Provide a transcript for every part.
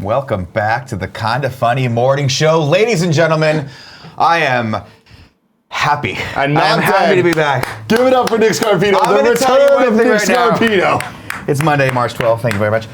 Welcome back to the Kinda Funny Morning Show. Ladies and gentlemen, I am happy. I'm happy to be back. Give it up for Nick Scarpino. I'm the return of Nick right Scarpino. Now. It's Monday, March 12th. Thank you very much.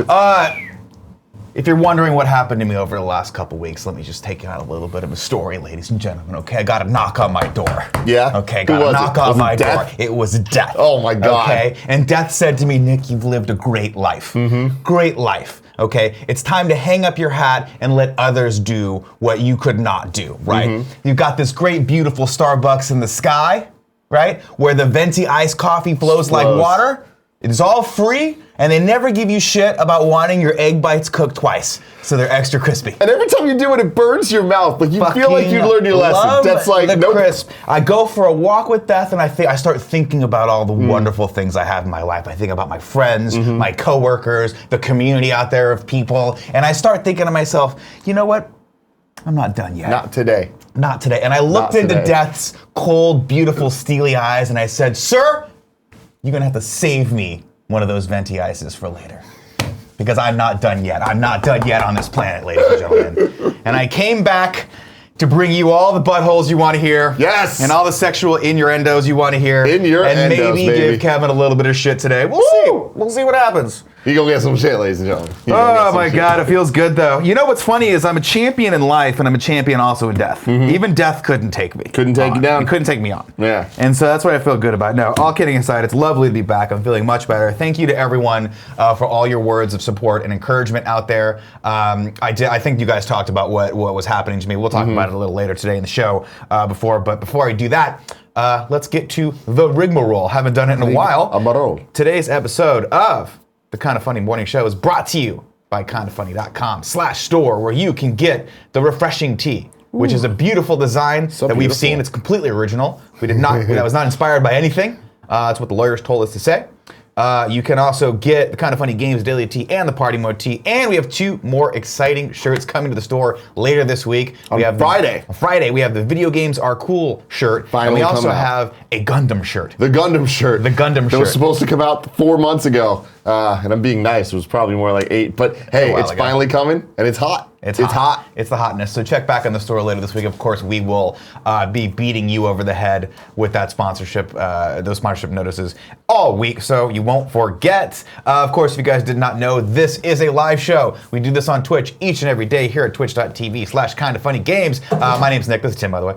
If you're wondering what happened to me over the last couple weeks, let me just take you out a little bit of a story, ladies and gentlemen. Okay, I got a knock on my door. Yeah? Okay, got a knock on my door. It was death. Oh my God. Okay, and death said to me, Nick, you've lived a great life. Great life. Okay, it's time to hang up your hat and let others do what you could not do, right? You've got this great, beautiful Starbucks in the sky, right? Where the venti iced coffee flows like water. It's all free, and they never give you shit about wanting your egg bites cooked twice, so they're extra crispy. And every time you do it, it burns your mouth. Like you feel like you learned your lesson. That's like the crisp. I go for a walk with death, and I start thinking about all the wonderful things I have in my life. I think about my friends, my coworkers, the community out there of people, and I start thinking to myself, you know what? I'm not done yet. Not today. Not today. And I looked into Death's cold, beautiful, steely eyes, and I said, sir, you're gonna have to save me one of those venti ices for later. Because I'm not done yet. I'm not done yet on this planet, ladies and gentlemen. And I came back to bring you all the buttholes you want to hear. Yes! And all the sexual innuendos you want to hear. Innuendos, and maybe give Kevin a little bit of shit today. We'll see. We'll see what happens. You gonna get some shit, ladies and gentlemen. Oh my God, it feels good though. You know what's funny is I'm a champion in life and I'm a champion also in death. Even death couldn't take me. Couldn't take you down. It couldn't take me on. Yeah. And so that's what I feel good about. No, all kidding aside, it's lovely to be back. I'm feeling much better. Thank you to everyone for all your words of support and encouragement out there. I think you guys talked about what was happening to me. We'll talk about it a little later today in the show. But before I do that, let's get to the rigmarole. Haven't done it in a while. Today's episode of the Kinda Funny Morning Show is brought to you by kindafunny.com/store, where you can get the refreshing tea, which is a beautiful design that we've seen. It's completely original. We did not. That was not inspired by anything. That's what the lawyers told us to say. You can also get the Kinda Funny Games Daily Tea and the Party Mode Tea, and we have 2 more exciting shirts coming to the store later this week. On Friday, we have the Video Games Are Cool shirt, finally, and we also have a Gundam shirt. The Gundam shirt. That was supposed to come out 4 months ago, and I'm being nice. It was probably more like 8, but hey, it's finally coming, and it's hot. It's hot. It's the hotness. So check back on the store later this week. Of course, we will be beating you over the head with that sponsorship, those sponsorship notices all week, so you won't forget. Of course, if you guys did not know, this is a live show. We do this on Twitch each and every day here at twitch.tv/kindafunnygames. My name's Nick. This is Tim, by the way.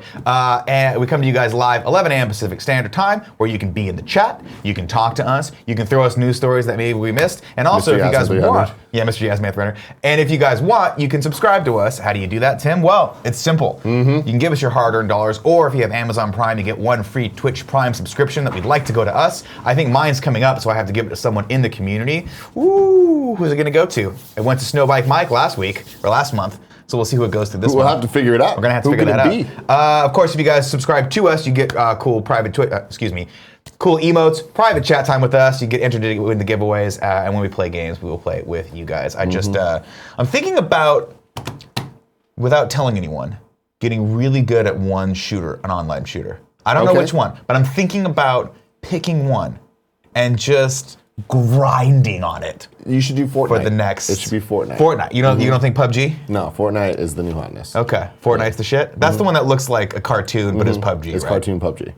And we come to you guys live 11 a.m. Pacific Standard Time, where you can be in the chat, you can talk to us, you can throw us news stories that maybe we missed, and also if you guys want, Mr. Yasman 300, and if you guys want, you can subscribe to us. How do you do that, Tim? Well, it's simple. You can give us your hard-earned dollars, or if you have Amazon Prime, you get 1 free Twitch Prime subscription that we'd like to go to us. I think mine's coming up, so I have to give it to someone in the community. Ooh, who's it gonna go to? It went to Snowbike Mike last month. So we'll see who it goes to this month. We'll have to figure it out. We're gonna have to figure that out. Of course, if you guys subscribe to us, you get cool private cool emotes, private chat time with us. You get entered in the giveaways, and when we play games, we will play with you guys. I'm thinking about, without telling anyone, getting really good at one shooter, an online shooter. I don't know which one, but I'm thinking about picking one and just grinding on it. You should do Fortnite. For the next. It should be Fortnite. Fortnite. You don't think PUBG? No, Fortnite is the new hotness. Okay, Fortnite's the shit. That's the one that looks like a cartoon, but is PUBG. It's cartoon PUBG.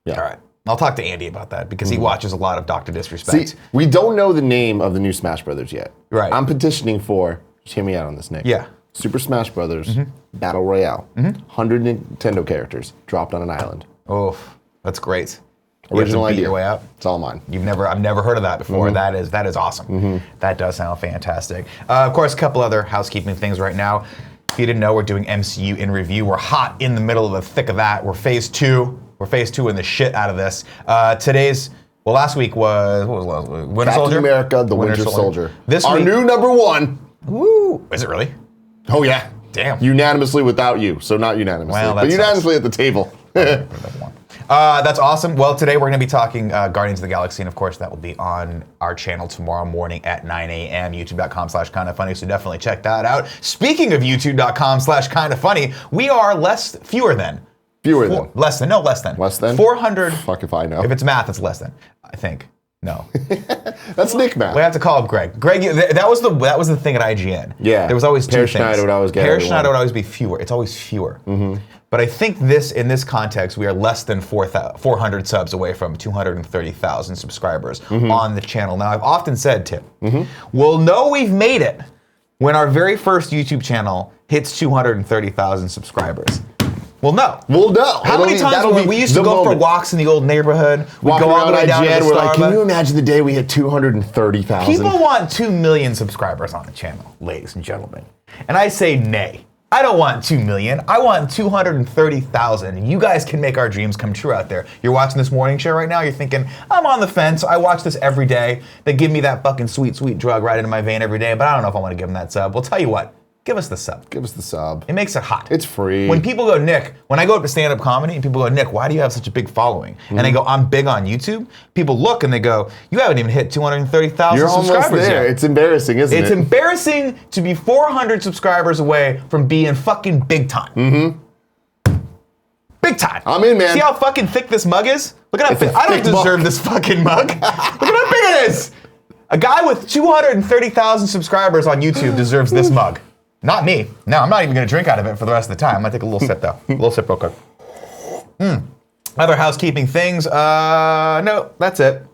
Yeah. All right. I'll talk to Andy about that because he watches a lot of Dr. Disrespect. See, we don't know the name of the new Smash Brothers yet. Right. I'm petitioning for, just hear me out on this, Nick. Yeah. Super Smash Brothers Battle Royale. 100 Nintendo characters dropped on an island. Oh, that's great. Original idea. Your way out. It's all mine. I've never heard of that before. That is awesome. That does sound fantastic. Of course, a couple other housekeeping things right now. If you didn't know, we're doing MCU in review. We're hot in the middle of the thick of that. We're phase 2. We're phase 2 in the shit out of this. Last week was, what was last week? Winter Captain Soldier? America, the Winter Soldier. This Our week, new number 1. Woo! Is it really? Oh yeah. Damn. Unanimously without you, so not unanimously, but unanimously at the table. That's awesome. Well, today we're going to be talking Guardians of the Galaxy, and of course that will be on our channel tomorrow morning at 9 a.m. youtube.com/kindafunny, so definitely check that out. Speaking of youtube.com/kindafunny, we are less than 400. Less than? Less than. 400. Fuck if I know. If it's math, it's less than, I think. No. That's Nick now. We have to call up Greg. Greg, that was the thing at IGN. Yeah. There was always two things. Schneider would always get Peer everyone. Schneider would always be fewer. It's always fewer. But I think in this context, we are less than 400 subs away from 230,000 subscribers on the channel. Now, I've often said, Tim, we'll know we've made it when our very first YouTube channel hits 230,000 subscribers. We'll know. How many times we used to go for walks in the old neighborhood? We'd go all the way down to the we're like, can you Starbucks. imagine the day we hit 230,000? People want 2 million subscribers on the channel, ladies and gentlemen. And I say nay. I don't want 2 million. I want 230,000. You guys can make our dreams come true out there. You're watching this morning show right now. You're thinking, I'm on the fence. I watch this every day. They give me that fucking sweet, sweet drug right into my vein every day, but I don't know if I want to give them that sub. Well, tell you what. Give us the sub. Give us the sub. It makes it hot. It's free. When people go, Nick, when I go up to stand-up comedy and people go, Nick, why do you have such a big following? And they go, I'm big on YouTube. People look and they go, you haven't even hit 230,000 subscribers You're almost there. yet. It's embarrassing, isn't it? It's embarrassing to be 400 subscribers away from being fucking big time. Big time. I'm in, man. See how fucking thick this mug is? Look at how thick. I don't thick deserve mug. this fucking mug. Look at how big it is. A guy with 230,000 subscribers on YouTube deserves this mug. Not me. No, I'm not even going to drink out of it for the rest of the time. I'm going to take a little sip, though. A little sip real quick. Other housekeeping things. No, that's it.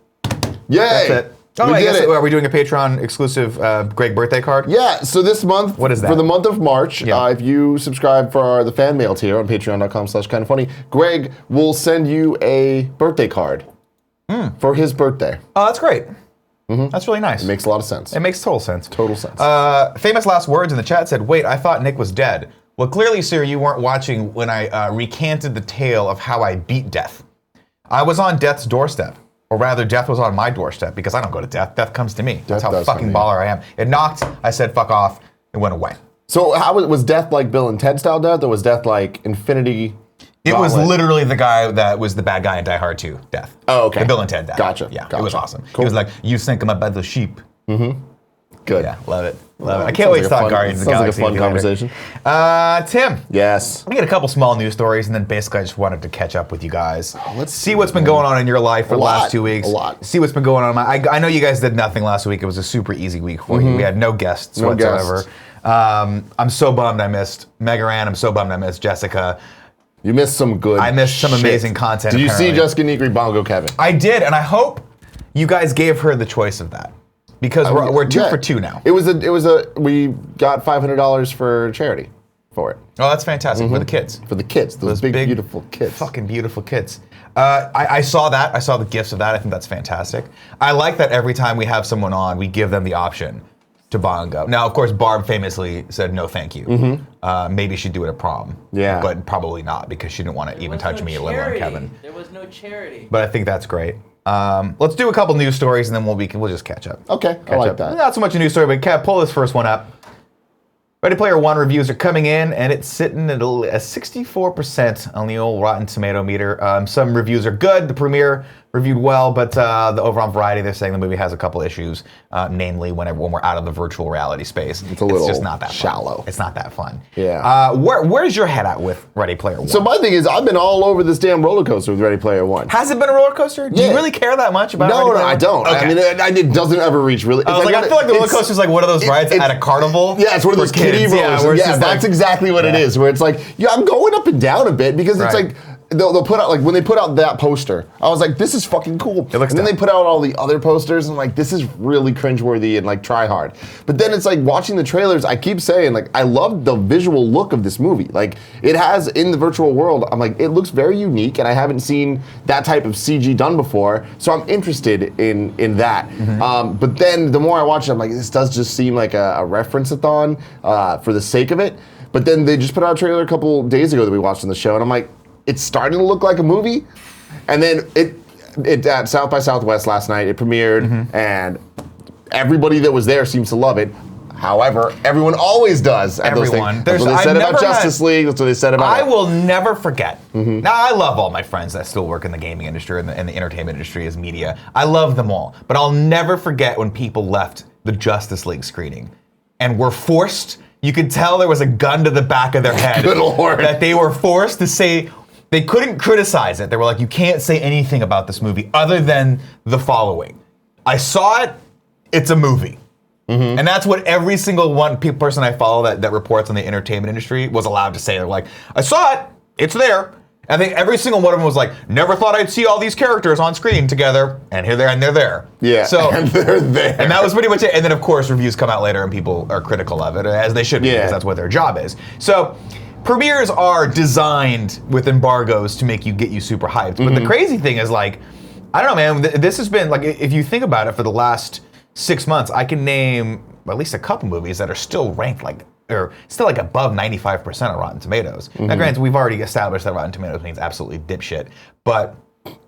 Yay! That's it. Oh, I guess, are we doing a Patreon exclusive Greg birthday card? Yeah, so this month, what is that? For the month of March, Yeah. if you subscribe for the fan mail tier on patreon.com/kindoffunny, Greg will send you a birthday card for his birthday. Oh, that's great. That's really nice. It makes a lot of sense. It makes total sense. Total sense. Famous last words in the chat said, wait, I thought Nick was dead. Well, clearly, sir, you weren't watching when I recanted the tale of how I beat death. I was on death's doorstep. Or rather, death was on my doorstep because I don't go to death. Death comes to me. That's how fucking baller I am. It knocked. I said, fuck off. It went away. So how was death like Bill and Ted style death, or was death like Infinity? It was literally the guy that was the bad guy in Die Hard 2, Death. Oh, okay. The Bill and Ted Death. Gotcha. Yeah, Gotcha. it was awesome. Cool. He was like, you think I'm about the sheep. Good. Yeah, love it. Love it. I can't wait to talk Guardians of the Galaxy. Sounds like a fun conversation. Tim. Yes. Let me get a couple small news stories, and then basically I just wanted to catch up with you guys. Let's see what's been going on in your life for the last 2 weeks. A lot. See what's been going on. I know you guys did nothing last week. It was a super easy week for you. We had no guests whatsoever. I'm so bummed I missed Megaran. I'm so bummed I missed Jessica. You missed some good I missed some amazing content. Did you see apparently. Jessica Negri Bongo Kevin? I did, and I hope you guys gave her the choice of that. Because we're two for two now. We got $500 for charity for it. Oh, that's fantastic. For the kids. For the kids, those big, beautiful kids. Fucking beautiful kids. I saw that. I saw the gifts of that. I think that's fantastic. I like that every time we have someone on, we give them the option to bongo. Now, of course, Barb famously said no thank you. Maybe she'd do it at prom. Yeah. But probably not because she didn't want to even touch me, let alone Kevin. There was no charity. But I think that's great. Let's do a couple news stories and then we'll just catch up. Okay, I like that. Not so much a news story, but Kev, pull this first one up. Ready Player One reviews are coming in, and it's sitting at a 64% on the old Rotten Tomato meter. Some reviews are good. The premiere reviewed well, but the overall variety, they're saying the movie has a couple issues, namely when we're out of the virtual reality space. It's a little just not that shallow. Fun. It's not that fun. Yeah. Where's your head at with Ready Player One? So my thing is, I've been all over this damn roller coaster with Ready Player One. Has it been a roller coaster? Do you really care that much about Ready Player One? I don't. Okay. I mean, it doesn't ever reach really. I feel like the roller coaster is like one of those rides at a carnival. Yeah, it's one of those kiddie rollers. Yeah, that's exactly what it is. Where it's like, yeah, I'm going up and down a bit because it's like they'll put out, like when they put out that poster, I was like, this is fucking cool. And then they put out all the other posters and I'm like, this is really cringeworthy and like try hard. But then it's like watching the trailers, I keep saying like, I love the visual look of this movie. Like it has in the virtual world, I'm like, it looks very unique and I haven't seen that type of CG done before. So I'm interested in that. But then the more I watch it, I'm like, this does just seem like a reference-a-thon for the sake of it. But then they just put out a trailer a couple days ago that we watched on the show and I'm like, it's starting to look like a movie. And then it at South by Southwest last night, it premiered, and everybody that was there seems to love it. However, everyone always does. Everyone. That's what they said about Justice League. That's what they said about I will never forget. Now, I love all my friends that still work in the gaming industry and the entertainment industry as media. I love them all. But I'll never forget when people left the Justice League screening and were forced, you could tell there was a gun to the back of their head. Good Lord. That they were forced to say, they couldn't criticize it. They were like, you can't say anything about this movie other than the following. I saw it. It's a movie. And that's what every single person I follow that reports on the entertainment industry was allowed to say. They're like, I saw it. It's there. I think every single one of them was like, never thought I'd see all these characters on screen together, and here they are, and they're there. Yeah, so, and they're there. And that was pretty much it. And then, of course, reviews come out later, and people are critical of it, as they should be, because that's what their job is. So, premieres are designed with embargoes to get you super hyped. But the crazy thing is, like, I don't know, man, this has been, like, if you think about it, for the last 6 months, I can name at least a couple movies that are still ranked, or still like above 95% on Rotten Tomatoes. Now granted, we've already established that Rotten Tomatoes means absolutely dipshit, but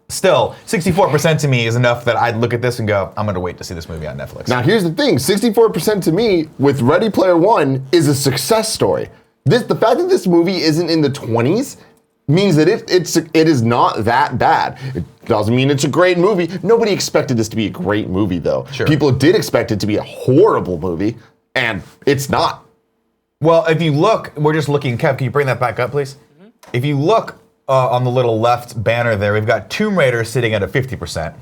still, 64% to me is enough that I'd look at this and go, I'm gonna wait to see this movie on Netflix. Now here's the thing, 64% to me with Ready Player One is a success story. The fact that this movie isn't in the 20s means that it is not that bad. It doesn't mean it's a great movie. Nobody expected this to be a great movie though. Sure. People did expect it to be a horrible movie, and it's not. Well, if you look, we're just looking, Kev, can you bring that back up, please? If you look on the little left banner there, we've got Tomb Raider sitting at a 50%,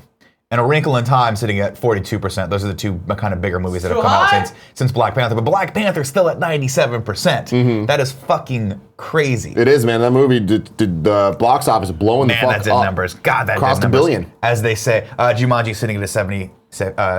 and A Wrinkle in Time sitting at 42%. Those are the two kind of bigger movies that have come out since Black Panther. But Black Panther's still at 97%. That is fucking crazy. It is, man. That movie did the box office blowing the fuck up. Man, that did numbers. God, that crossed did numbers. $1 billion. As they say, Jumanji sitting at a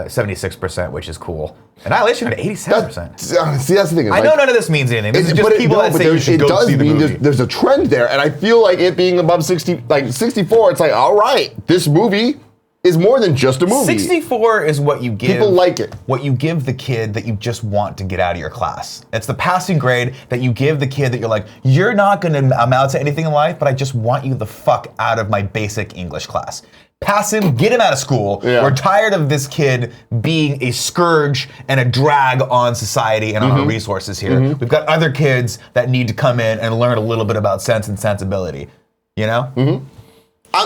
76%, which is cool. Annihilation at 87%. See, that's the thing. I know none of this means anything. This is just people that say you should go see the movie. There's a trend there, and I feel like it being above 60, like 64, it's like, all right, this movie is more than just a movie. 64 is what you give. People like it. What you give the kid that you just want to get out of your class. It's the passing grade that you give the kid that you're like, you're not going to amount to anything in life, but I just want you the fuck out of my basic English class. Pass him, get him out of school. Yeah. We're tired of this kid being a scourge and a drag on society and on our resources here. We've got other kids that need to come in and learn a little bit about sense and sensibility. You know?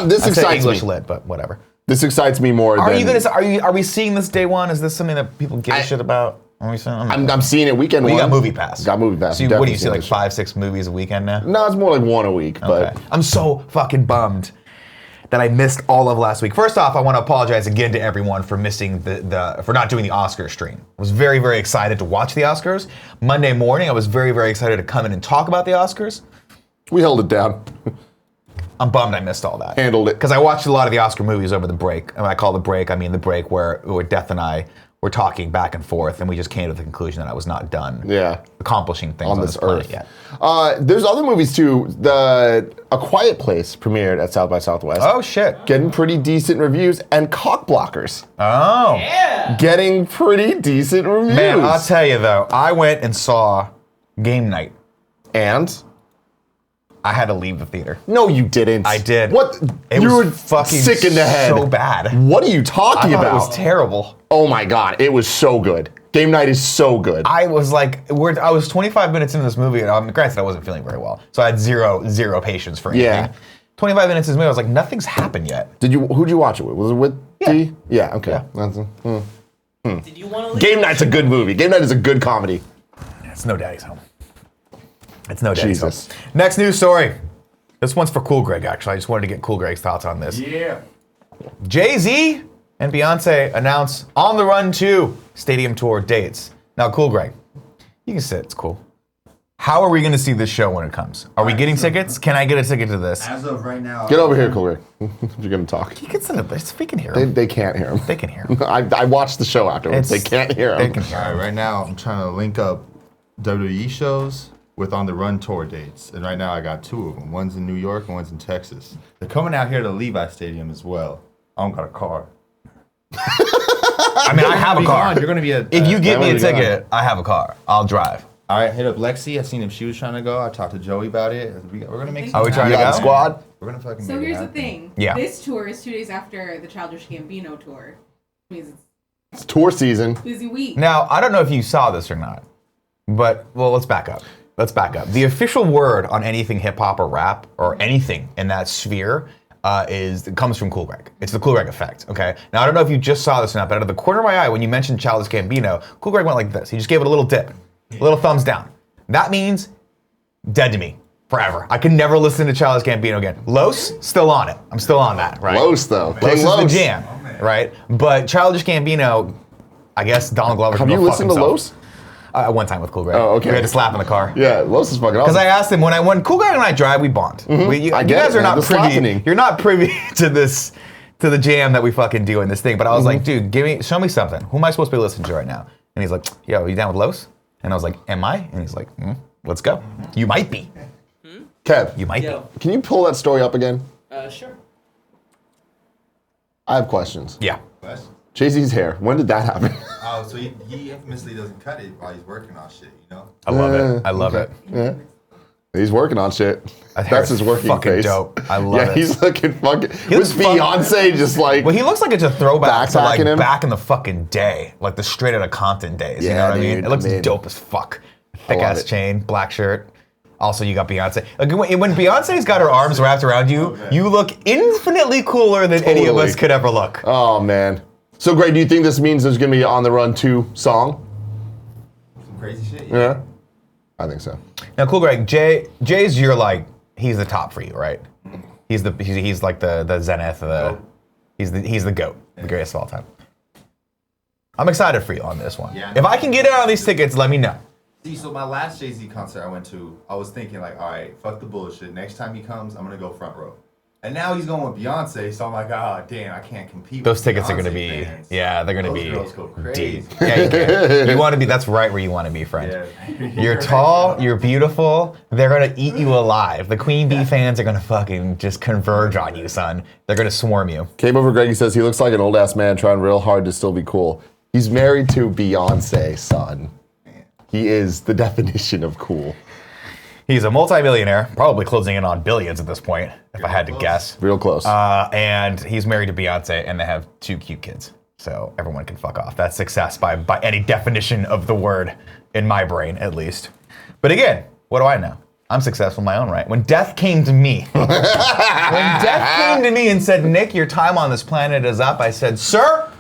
This excites English me. lit, but whatever. This excites me more. Are we seeing this day one? Is this something that people give a shit about? I'm seeing it weekend one. You got Movie Pass. Got Movie Pass. So what do you see, like 5-6 movies a weekend now? No, it's more like one a week. Okay. But I'm so fucking bummed that I missed all of last week. First off, I want to apologize again to everyone for missing for not doing the Oscars stream. I was very, very excited to watch the Oscars. Monday morning, I was very, very excited to come in and talk about the Oscars. We held it down. I'm bummed I missed all that. Handled it. Because I watched a lot of the Oscar movies over the break. And when I call the break, I mean the break where Death and I were talking back and forth, and we just came to the conclusion that I was not done accomplishing things on this earth yet. There's other movies too. A Quiet Place premiered at South by Southwest. Oh shit! Getting pretty decent reviews, and Cock Blockers. Oh yeah, getting pretty decent reviews. Man, I'll tell you though, I went and saw Game Night, and I had to leave the theater. No, you didn't. I did. What? You were fucking sick in the head. So bad. What are you talking about? It was terrible. Oh my god, it was so good. Game Night is so good. I was like, I was 25 minutes into this movie, and granted I wasn't feeling very well, so I had zero patience for anything. Yeah. 25 minutes into this movie, I was like, nothing's happened yet. Who'd you watch it with? Was it with D? Yeah, okay. Yeah. Did you want to leave? Game Night's a good movie. Game Night is a good comedy. It's no Daddy's Home. It's no Daddy's Home. Next news story. This one's for Cool Greg, actually. I just wanted to get Cool Greg's thoughts on this. Yeah. Jay-Z and Beyonce announce On the Run 2 stadium tour dates. Now, Cool Greg, you can sit, it's cool. How are we going to see this show when it comes? Are we getting tickets? Can I get a ticket to this? As of right now. Get over here, Cool Greg. You're going to talk. You can sit up there. We can hear him. They can't hear him. They can hear him. I watched the show afterwards. They can't hear him. They can hear him. All right, right now I'm trying to link up WWE shows with On the Run tour dates. And right now I got two of them. One's in New York and one's in Texas. They're coming out here to Levi Stadium as well. I don't got a car. I mean, I have a car. You're going to be if you give me a ticket, I have a car. I'll drive. All right, hit up Lexi. I seen if she was trying to go. I talked to Joey about it. We're going to make some. Are we trying to go? Squad? We're going to fucking So here's the thing. Yeah. This tour is 2 days after the Childish Gambino tour. Which means It's tour season. busy week. Now, I don't know if you saw this or not, but, well, let's back up. The official word on anything hip-hop or rap or anything in that sphere comes from Cool Greg. It's the Cool Greg effect, okay? Now, I don't know if you just saw this or not, but out of the corner of my eye, when you mentioned Childish Gambino, Cool Greg went like this. He just gave it a little dip, a little thumbs down. That means dead to me forever. I can never listen to Childish Gambino again. Los, still on it. I'm still on that, right? Los, though. Los is the jam. right? But Childish Gambino, I guess Donald Glover. Have you listened to Los? One time with Cool Greg. Oh, okay. We had to slap in the car. Yeah, Los is fucking awesome. Because I asked him when Cool Greg and I drive, we bond. You guys are not privy. You're not privy to this, to the jam that we fucking do in this thing. But I was like, dude, show me something. Who am I supposed to be listening to right now? And he's like, yo, are you down with Los? And I was like, am I? And he's like, let's go. You might be. Kev, You might be. can you pull that story up again? Sure. I have questions. Yeah. Jay-Z's hair. When did that happen? Oh, so he infamously doesn't cut it while he's working on shit, you know? I love it. I love it. Yeah. He's working on shit. That That's his working fucking face. dope. I love it. Yeah, he's looking fucking. looks With Beyonce just like. Well, he looks like it's a throwback to like Backpacking him? back in the fucking day, like the straight outta Compton days. You Yeah, know what I mean? dude, It looks I mean- dope as fuck. Thick love ass it. chain, black shirt. Also, you got Beyonce. Like, when Beyonce's got her arms wrapped around you, you look infinitely cooler than any of Totally. us could ever look. Oh man. So Greg, do you think this means there's gonna be On the Run 2 song? Some crazy shit. Yeah. I think so. Now, cool, Greg. Jay's he's the top for you, right? He's like the zenith. He's the goat, the greatest of all time. I'm excited for you on this one. Yeah. If I can get in on these tickets, let me know. See, so my last Jay-Z concert I went to, I was thinking like, all right, fuck the bullshit. Next time he comes, I'm gonna go front row. And now he's going with Beyonce, so I'm like, oh damn, I can't compete. Those with tickets are Beyonce going to be, fans. they're going to Those be girls go crazy. deep. Yeah, you can. You want to be, that's right where you want to be, friend. Yeah. You're tall, you're beautiful, they're going to eat you alive. The Queen Bee fans are going to fucking just converge on you, son. They're going to swarm you. Came over Greg, he says he looks like an old ass man trying real hard to still be cool. He's married to Beyonce, son. He is the definition of cool. He's a multimillionaire, probably closing in on billions at this point, if I had to guess. Real close. And he's married to Beyonce, and they have 2 cute kids. So everyone can fuck off. That's success by any definition of the word, in my brain at least. But again, what do I know? I'm successful in my own right. When death came to me, and said, Nick, your time on this planet is up, I said, sir,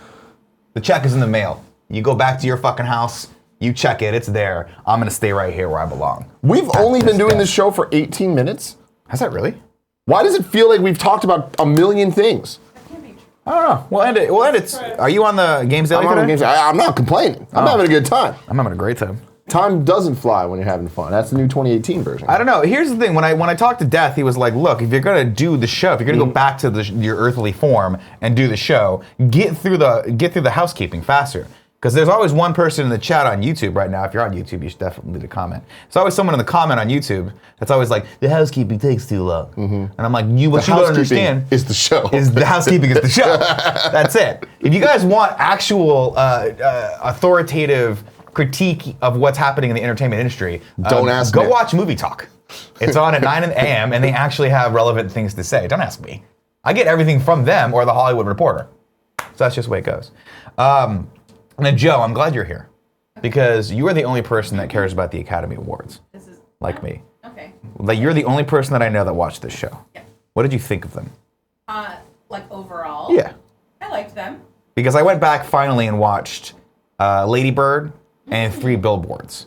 the check is in the mail. You go back to your fucking house, you check it, it's there. I'm gonna stay right here where I belong. We've only been doing this show for 18 minutes. Has that really? Why does it feel like we've talked about a million things? I don't know. We'll end it. Are you on the Games Daily today? I'm not complaining. I'm having a good time. I'm having a great time. Time doesn't fly when you're having fun. That's the new 2018 version. I don't know. Here's the thing. When I talked to Death, he was like, look, if you're going to do the show, if you're going to go back to your earthly form and do the show, get through the housekeeping faster. Because there's always one person in the chat on YouTube right now. If you're on YouTube, you should definitely leave a comment. There's always someone in the comment on YouTube that's always like, the housekeeping takes too long. And I'm like, what you don't understand is the show. is the housekeeping is the show. That's it. If you guys want actual authoritative critique of what's happening in the entertainment industry, Don't ask go Nick. watch Movie Talk. It's on at 9 a.m. and they actually have relevant things to say. Don't ask me. I get everything from them or the Hollywood Reporter. So that's just the way it goes. Now, Joe, I'm glad you're here because you are the only person that cares about the Academy Awards, like me. Okay. Like you're the only person that I know that watched this show. Yeah. What did you think of them? Like overall. Yeah. I liked them. Because I went back finally and watched Lady Bird and 3 Billboards,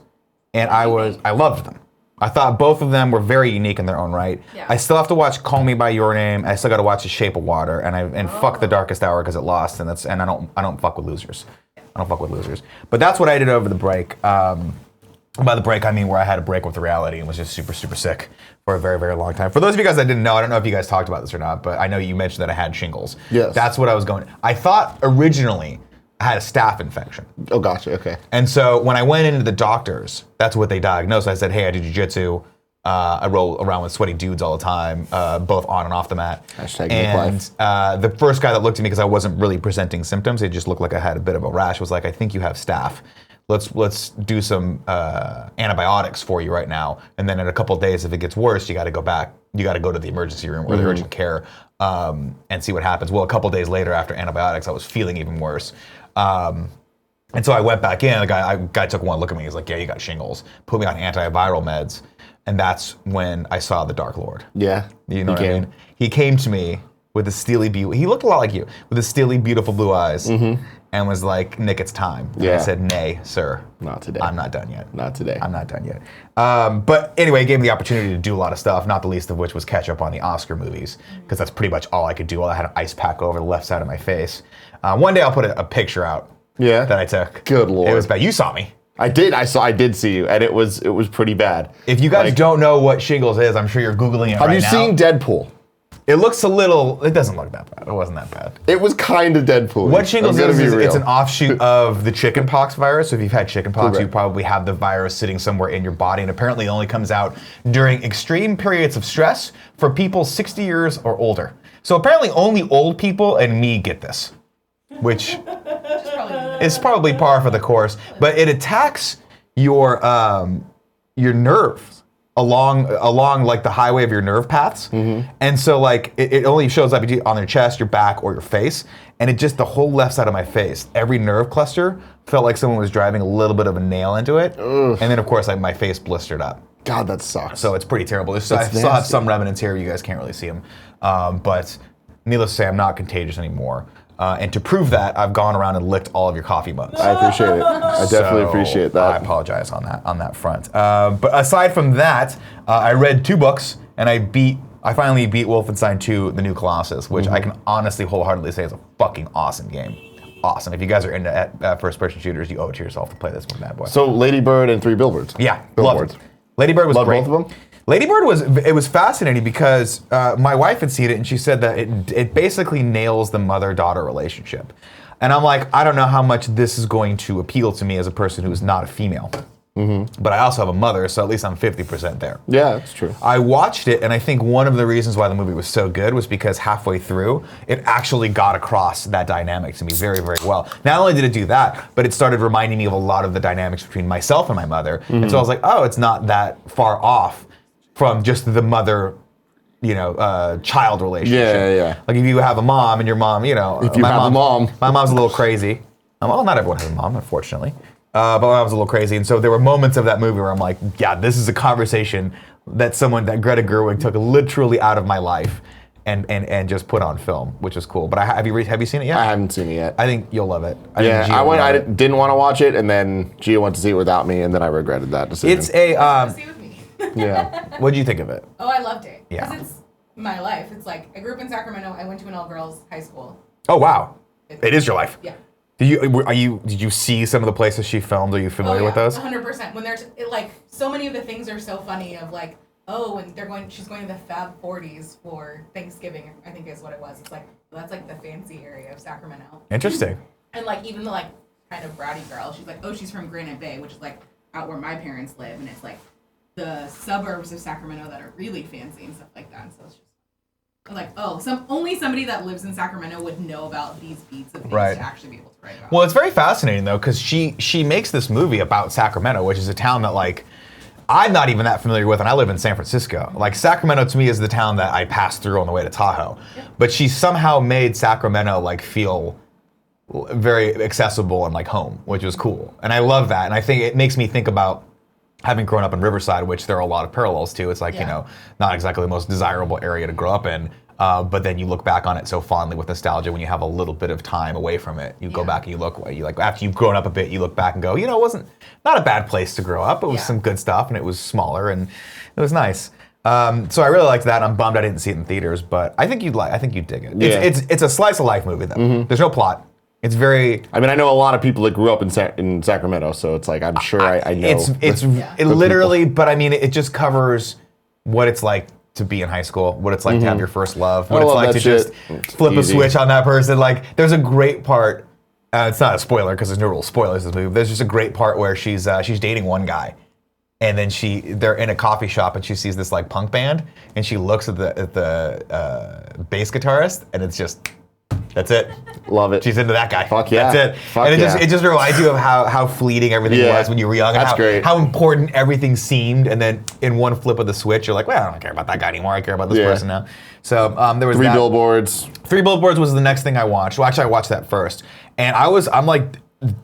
and I loved them. I thought both of them were very unique in their own right. Yeah. I still have to watch Call Me by Your Name. I still got to watch The Shape of Water, and fuck The Darkest Hour because it lost, and I don't fuck with losers. I don't fuck with losers. But that's what I did over the break. By the break, I mean where I had a break with reality and was just super, super sick for a very, very long time. For those of you guys that didn't know, I don't know if you guys talked about this or not, but I know you mentioned that I had shingles. Yes. That's what I was going. I thought originally I had a staph infection. Oh, gotcha. Okay. And so when I went into the doctors, that's what they diagnosed. I said, hey, I do jiu-jitsu. I roll around with sweaty dudes all the time, both on and off the mat. Hashtag and Nick Life. The first guy that looked at me, because I wasn't really presenting symptoms, it just looked like I had a bit of a rash, was like, I think you have staph. Let's do some antibiotics for you right now. And then in a couple of days, if it gets worse, you got to go back. You got to go to the emergency room or the urgent care and see what happens. Well, a couple of days later after antibiotics, I was feeling even worse. And so I went back in. The guy took one look at me. He's like, yeah, you got shingles. Put me on antiviral meds. And that's when I saw the Dark Lord. Yeah. You know what I mean? He came to me with the steely he looked a lot like you, with the steely, beautiful blue eyes, and was like, Nick, it's time. And I said, nay, sir. Not today. I'm not done yet. Not today. I'm not done yet. But anyway, it gave me the opportunity to do a lot of stuff, not the least of which was catch up on the Oscar movies, because that's pretty much all I could do. I had an ice pack over the left side of my face. One day I'll put a picture out that I took. Good Lord. It was bad. You saw me. I did. I did see you, and it was pretty bad. If you guys don't know what shingles is, I'm sure you're Googling it right now. Have you seen Deadpool? It looks it doesn't look that bad. It wasn't that bad. It was kind of Deadpool. What shingles is it's an offshoot of the chickenpox virus. So if you've had chickenpox, you probably have the virus sitting somewhere in your body, and apparently it only comes out during extreme periods of stress for people 60 years or older. So apparently only old people and me get this, which is probably par for the course. But it attacks your nerves along like the highway of your nerve paths. And so like it only shows up on your chest, your back, or your face. And it just, the whole left side of my face, every nerve cluster felt like someone was driving a little bit of a nail into it. And then of course like my face blistered up. God, that sucks. So it's pretty terrible. I still have some remnants here. You guys can't really see them. But needless to say, I'm not contagious anymore. And to prove that, I've gone around and licked all of your coffee mugs. I appreciate it. I definitely appreciate that. I apologize on that front. But aside from that, I read 2 books, and I finally beat Wolfenstein 2: The New Colossus, which I can honestly, wholeheartedly say is a fucking awesome game. Awesome. If you guys are into first-person shooters, you owe it to yourself to play this one, bad boy. So Lady Bird and 3 Billboards. Yeah, Billboards. loved it. Lady Bird was great. Both of them? Lady Bird was fascinating because my wife had seen it and she said that it basically nails the mother-daughter relationship. And I'm like, I don't know how much this is going to appeal to me as a person who is not a female. But I also have a mother, so at least I'm 50% there. Yeah, that's true. I watched it, and I think one of the reasons why the movie was so good was because halfway through, it actually got across that dynamic to me very, very well. Not only did it do that, but it started reminding me of a lot of the dynamics between myself and my mother. And so I was like, oh, it's not that far off from just the mother, child relationship. Yeah. Like if you have a mom and your mom, If you have a mom. My mom's a little crazy. Well, not everyone has a mom, unfortunately. But my mom was a little crazy. And so there were moments of that movie where I'm like, yeah, this is a conversation that Greta Gerwig took literally out of my life and just put on film, which is cool. But have you seen it yet? I haven't seen it yet. I think you'll love it. I didn't want to watch it, and then Gia went to see it without me, and then I regretted that decision. It's a... See with me. Yeah. What did you think of it? Oh, I loved it. Yeah. Because it's my life. It's like, I grew up in Sacramento. I went to an all-girls high school. Oh, wow. It is your life. Yeah. Did you see some of the places she filmed? Are you familiar with those? 100%. When there's so many of the things are so funny of like, and she's going to the Fab 40s for Thanksgiving, I think is what it was. It's like, that's like the fancy area of Sacramento. Interesting. And like even the like kind of bratty girl, she's like, she's from Granite Bay, which is like out where my parents live, and it's like the suburbs of Sacramento that are really fancy and stuff like that. So it's just like, only somebody that lives in Sacramento would know about these beats of things to actually be able to write about. Well, it's very fascinating though, because she makes this movie about Sacramento, which is a town that like I'm not even that familiar with, and I live in San Francisco. Like Sacramento to me is the town that I passed through on the way to Tahoe. Yeah. But she somehow made Sacramento like feel very accessible and like home, which was cool. And I love that. And I think it makes me think about having grown up in Riverside, which there are a lot of parallels to. It's like, not exactly the most desirable area to grow up in. But then you look back on it so fondly with nostalgia when you have a little bit of time away from it. You go back and you like after you've grown up a bit, you look back and go, it wasn't not a bad place to grow up. It was some good stuff, and it was smaller, and it was nice. So I really liked that. I'm bummed I didn't see it in theaters, but I think you'd dig it. Yeah. It's a slice of life movie though. There's no plot. It's very. I mean, I know a lot of people that grew up in Sacramento, so it's like I'm sure I know. It literally, but I mean, it just covers what it's like to be in high school, what it's like to have your first love, what it's like to just flip a switch on that person. Like, there's a great part. It's not a spoiler because there's no real spoilers in this movie. There's just a great part where she's dating one guy, and then they're in a coffee shop and she sees this like punk band, and she looks at the bass guitarist, and it's just. That's it. Love it. She's into that guy. Fuck yeah. That's it. Fuck and yeah. it just reminds you of how fleeting everything was when you were young. That's and great. How important everything seemed. And then in one flip of the switch, you're like, well, I don't care about that guy anymore. I care about this person now. So there was 3 Billboards. 3 Billboards was the next thing I watched. Well, actually, I watched that first. And I'm like,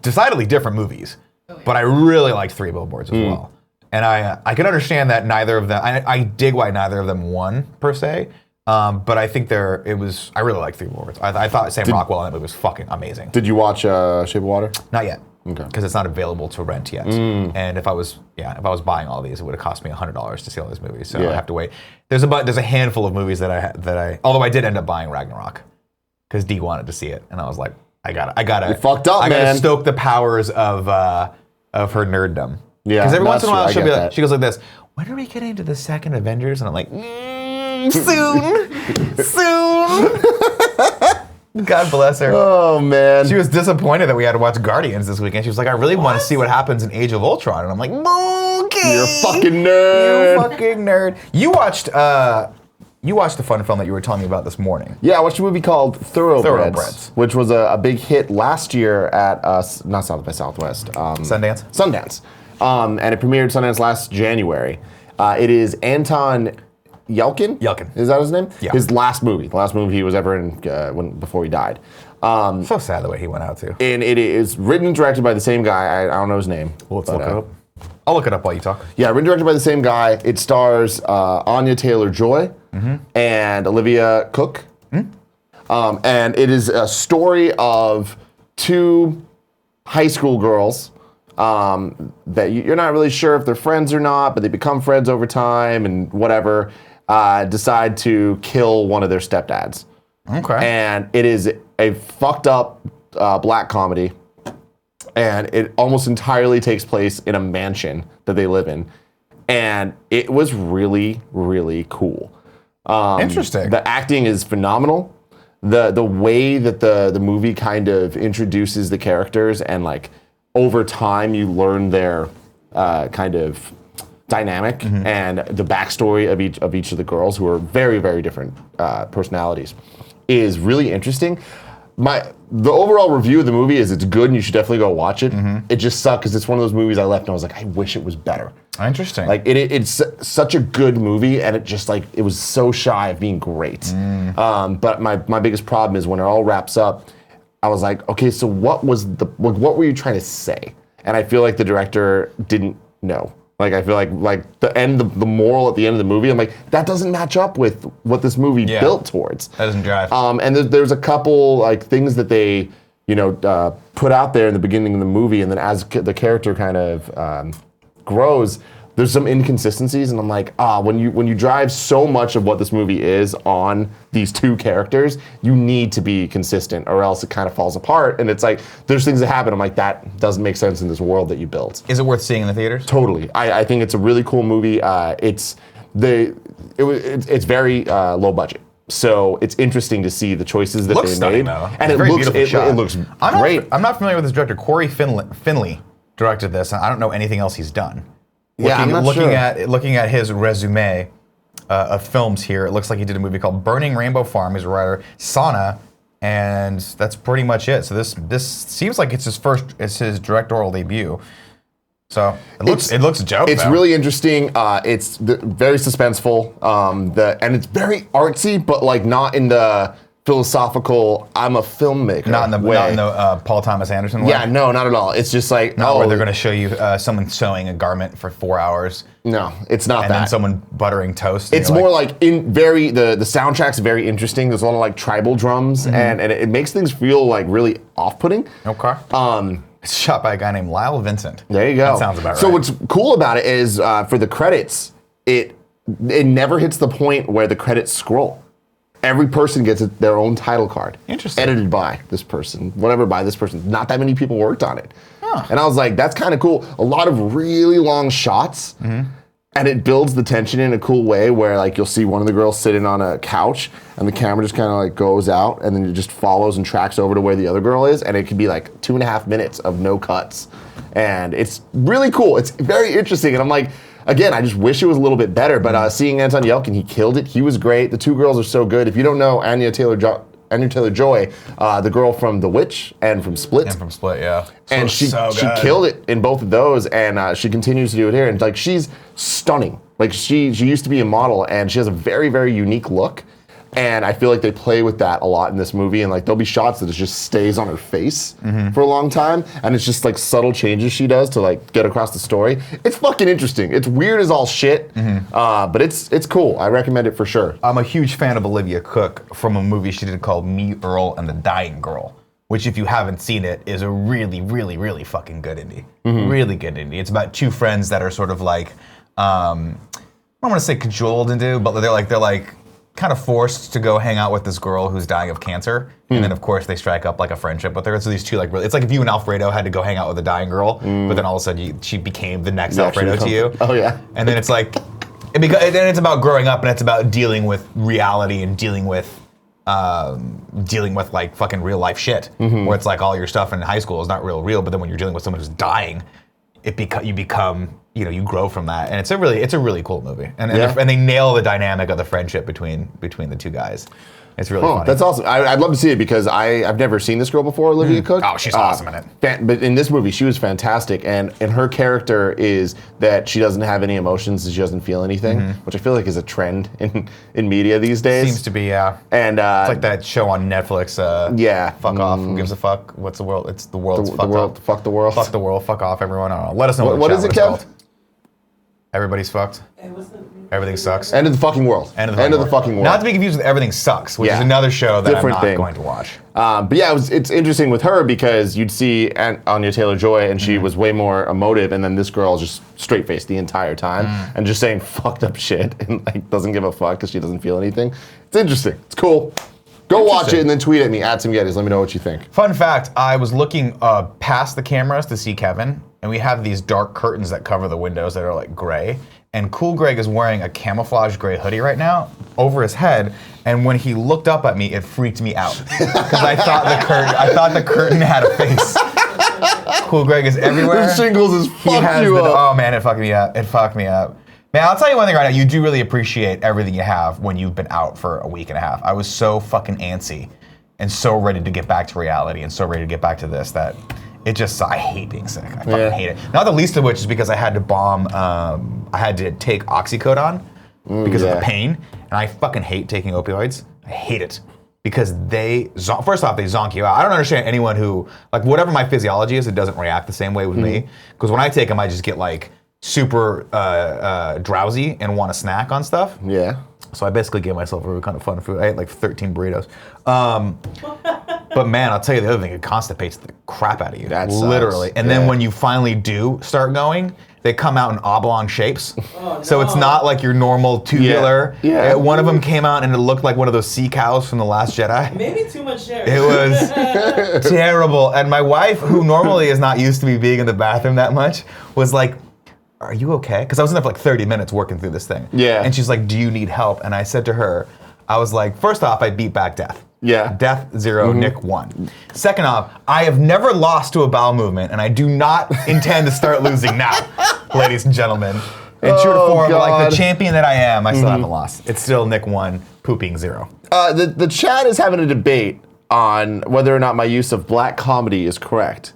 decidedly different movies. But I really liked 3 Billboards as well. And I can understand that neither of them, I dig why neither of them won, per se. But I think I really liked Three Billboards. I thought Sam Rockwell in that movie was fucking amazing. Did you watch Shape of Water? Not yet. Okay. Because it's not available to rent yet. And if I was buying all these, it would have cost me $100 to see all these movies. So I have to wait. There's a handful of movies that I although I did end up buying Ragnarok because Dee wanted to see it, and I was like, I gotta. You fucked up, I man. gotta stoke the powers of her nerddom. Yeah. Because every once in a while true. she goes like this. When are we getting to the second Avengers? And I'm like, soon. God bless her. Oh, man. She was disappointed that we had to watch Guardians this weekend. She was like, I really want to see what happens in Age of Ultron. And I'm like, okay. You're a fucking nerd. You're a fucking nerd. You watched the fun film that you were telling me about this morning. Yeah, I watched a movie called Thoroughbreds. Which was a big hit last year at, not South by Southwest. Sundance. And it premiered Sundance last January. It is Anton Yelkin? Is that his name? Yeah. His last movie. The last movie he was ever in before he died. So sad the way he went out, too. And it is written and directed by the same guy. I don't know his name. Let's look it up. I'll look it up while you talk. Yeah, written and directed by the same guy. It stars Anya Taylor-Joy and Olivia Cook. And it is a story of two high school girls that you're not really sure if they're friends or not, but they become friends over time and whatever, decide to kill one of their stepdads. Okay. And it is a fucked up black comedy. And it almost entirely takes place in a mansion that they live in. And it was really, really cool. Interesting. The acting is phenomenal. The way that the movie kind of introduces the characters and like over time you learn their kind of dynamic and the backstory of each of the girls who are very, very different personalities is really interesting. The overall review of the movie is it's good and you should definitely go watch it. It just sucked because it's one of those movies I left and I was like, I wish it was better. Interesting. Like it's such a good movie and it was so shy of being great. But my biggest problem is when it all wraps up, I was like, okay, so what were you trying to say? And I feel like the director didn't know. Like I feel like the moral at the end of the movie, I'm like, that doesn't match up with what this movie built towards. That doesn't drive. And there's a couple like things that they, put out there in the beginning of the movie, and then as the character kind of grows, there's some inconsistencies, and I'm like, when you drive so much of what this movie is on these two characters, you need to be consistent, or else it kind of falls apart. And it's like there's things that happen. I'm like, that doesn't make sense in this world that you built. Is it worth seeing in the theaters? Totally. I think it's a really cool movie. It's very low budget. So it's interesting to see the choices that they made, and it looks great. I'm not familiar with this director. Corey Finley directed this, and I don't know anything else he's done. Looking at his resume of films here, it looks like he did a movie called Burning Rainbow Farm. He's a writer, Sauna, and that's pretty much it. So this seems like it's his directorial debut. So it looks dope. It's really interesting. It's very suspenseful. And it's very artsy, but like not in the philosophical, I'm a filmmaker not in the way. Paul Thomas Anderson way? Yeah, no, not at all. It's just like, where they're going to show you someone sewing a garment for 4 hours. No, it's not and that. then someone buttering toast. It's more like the soundtrack's very interesting. There's a lot of like tribal drums, and it makes things feel like really off-putting. Okay. It's shot by a guy named Lyle Vincent. There you go. That sounds about right. So what's cool about it is for the credits, it never hits the point where the credits scroll. Every person gets their own title card. Interesting. Edited by this person, whatever by this person. Not that many people worked on it. Huh. And I was like, that's kind of cool. A lot of really long shots. And it builds the tension in a cool way where like you'll see one of the girls sitting on a couch and the camera just kind of like goes out and then it just follows and tracks over to where the other girl is, and it could be like 2.5 minutes of no cuts. And it's really cool. It's very interesting. And I'm like, again, I just wish it was a little bit better, but seeing Anton Yelkin, he killed it. He was great. The two girls are so good. If you don't know Anya Taylor-Joy, the girl from The Witch and from Split. And from Split, yeah. And she killed it in both of those, and she continues to do it here. And like she's stunning. Like she used to be a model, and she has a very, very unique look. And I feel like they play with that a lot in this movie, and like there'll be shots that it just stays on her face for a long time, and it's just like subtle changes she does to like get across the story. It's fucking interesting. It's weird as all shit, but it's cool. I recommend it for sure. I'm a huge fan of Olivia Cooke from a movie she did called Me, Earl, and the Dying Girl, which if you haven't seen it is a really, really, really fucking good indie. Really good indie. It's about two friends that are sort of like, I don't want to say cajoled into, but they're like kind of forced to go hang out with this girl who's dying of cancer, and then of course they strike up like a friendship with her. So these two like really, it's like if you and Alfredo had to go hang out with a dying girl, but then all of a sudden she became the next Alfredo to you. Oh yeah. And then it's like, then it's about growing up, and it's about dealing with reality and dealing with like fucking real life shit, where it's like all your stuff in high school is not real, but then when you're dealing with someone who's dying, you become, you grow from that, and it's a really cool movie, and they nail the dynamic of the friendship between the two guys. It's really funny. That's awesome. I'd love to see it because I've never seen this girl before, Olivia Cooke. Oh, she's awesome in it. But in this movie, she was fantastic, and her character is that she doesn't have any emotions and she doesn't feel anything, which I feel like is a trend in media these days. Seems to be, yeah. And it's like that show on Netflix. Fuck off. Who gives a fuck? What's the world? It's the world's fucked up. Fuck the world. Fuck the world. Fuck off, everyone. I don't know. Let us know what is it, Kev? Called. Everybody's fucked. Everything sucks. End of the fucking world. End of the fucking world. Not to be confused with Everything Sucks, which is another show that I'm not going to watch. But yeah, it's interesting with her because you'd see Anya Taylor-Joy and she was way more emotive, and then this girl is just straight-faced the entire time and just saying fucked up shit and like doesn't give a fuck because she doesn't feel anything. It's interesting. It's cool. Go watch it and then tweet at me, @some Gettys. Let me know what you think. Fun fact, I was looking past the cameras to see Kevin, and we have these dark curtains that cover the windows that are like gray. And Cool Greg is wearing a camouflage gray hoodie right now over his head. And when he looked up at me, it freaked me out because I thought the curtain had a face. Cool Greg is everywhere. The shingles is fucked you up. Oh man, it fucked me up. It fucked me up. Man, I'll tell you one thing right now. You do really appreciate everything you have when you've been out for a week and a half. I was so fucking antsy and so ready to get back to reality and so ready to get back to this that I hate being sick. I fucking hate it. Not the least of which is because I had to take oxycodone because of the pain, and I fucking hate taking opioids. I hate it because first off, they zonk you out. I don't understand anyone who, like, whatever my physiology is, it doesn't react the same way with me. Because when I take them, I just get like super drowsy and want to snack on stuff. Yeah. So I basically gave myself a really kind of fun food. I ate like 13 burritos. But man, I'll tell you the other thing, it constipates the crap out of you. That sucks. Literally. And then when you finally do start going, they come out in oblong shapes. Oh, no. So it's not like your normal tubular. Yeah. One of them came out and it looked like one of those sea cows from The Last Jedi. Maybe too much dairy. It was terrible. And my wife, who normally is not used to me being in the bathroom that much, was like, "Are you okay?" Because I was in there for like 30 minutes working through this thing. Yeah. And she's like, "Do you need help?" And I said to her, I was like, first off, I beat back death. Yeah. Death 0, Nick 1. Second off, I have never lost to a bowel movement, and I do not intend to start losing now, ladies and gentlemen. And true to form, like the champion that I am, I still haven't lost. It's still Nick 1, pooping 0. The chat is having a debate on whether or not my use of black comedy is correct.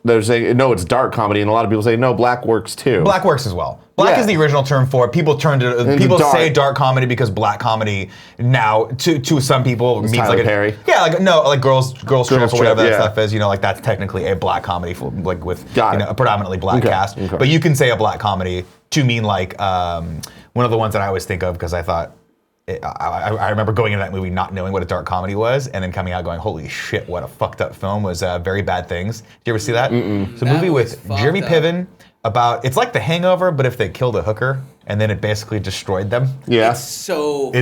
They're saying, no, it's dark comedy, and a lot of people say, no, black works too. Black works as well. Black is the original term for it. People say dark comedy because black comedy now, to some people, means Tyler like Perry. Like girls trip or whatever that yeah. stuff is. Like that's technically a black comedy for, like with a predominantly black cast. Okay. But you can say a black comedy to mean like one of the ones that I always think of because I thought. I remember going into that movie not knowing what a dark comedy was, and then coming out going, "Holy shit, what a fucked up film!" Was Very Bad Things. Did you ever see that? It's a movie with Jeremy Piven about. It's like The Hangover, but if they killed a hooker, and then it basically destroyed them. Yeah, it's so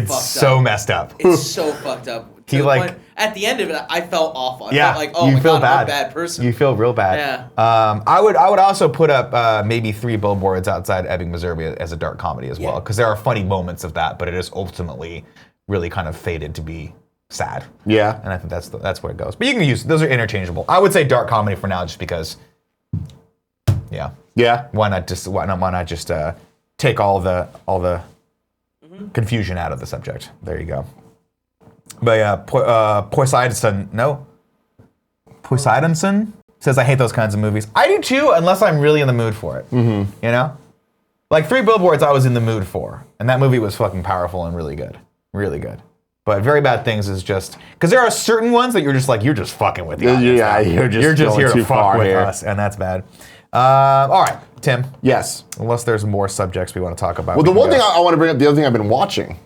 messed up. It's so fucked up. He like at the end of it, I felt awful. I felt like, you feel bad. I'm a bad person. You feel real bad. Yeah. I would also put up maybe 3 billboards outside Ebbing, Missouri as a dark comedy as well, because there are funny moments of that, but it is ultimately really kind of fated to be sad. Yeah. And I think that's where it goes. But you can use those are interchangeable. I would say dark comedy for now, just because. Yeah. Yeah. Why not just take all the confusion out of the subject? There you go. But yeah, Poseidonson says, I hate those kinds of movies. I do too, unless I'm really in the mood for it. You know? Like 3 Billboards I was in the mood for. And that movie was fucking powerful and really good. Really good. But Very Bad Things is just because there are certain ones that you're just fucking with the audience. Yeah, you're just here too to fuck far with here. us, and that's bad. All right, Tim. Yes. Unless there's more subjects we want to talk about. Well, the one thing I want to bring up, the other thing I've been watching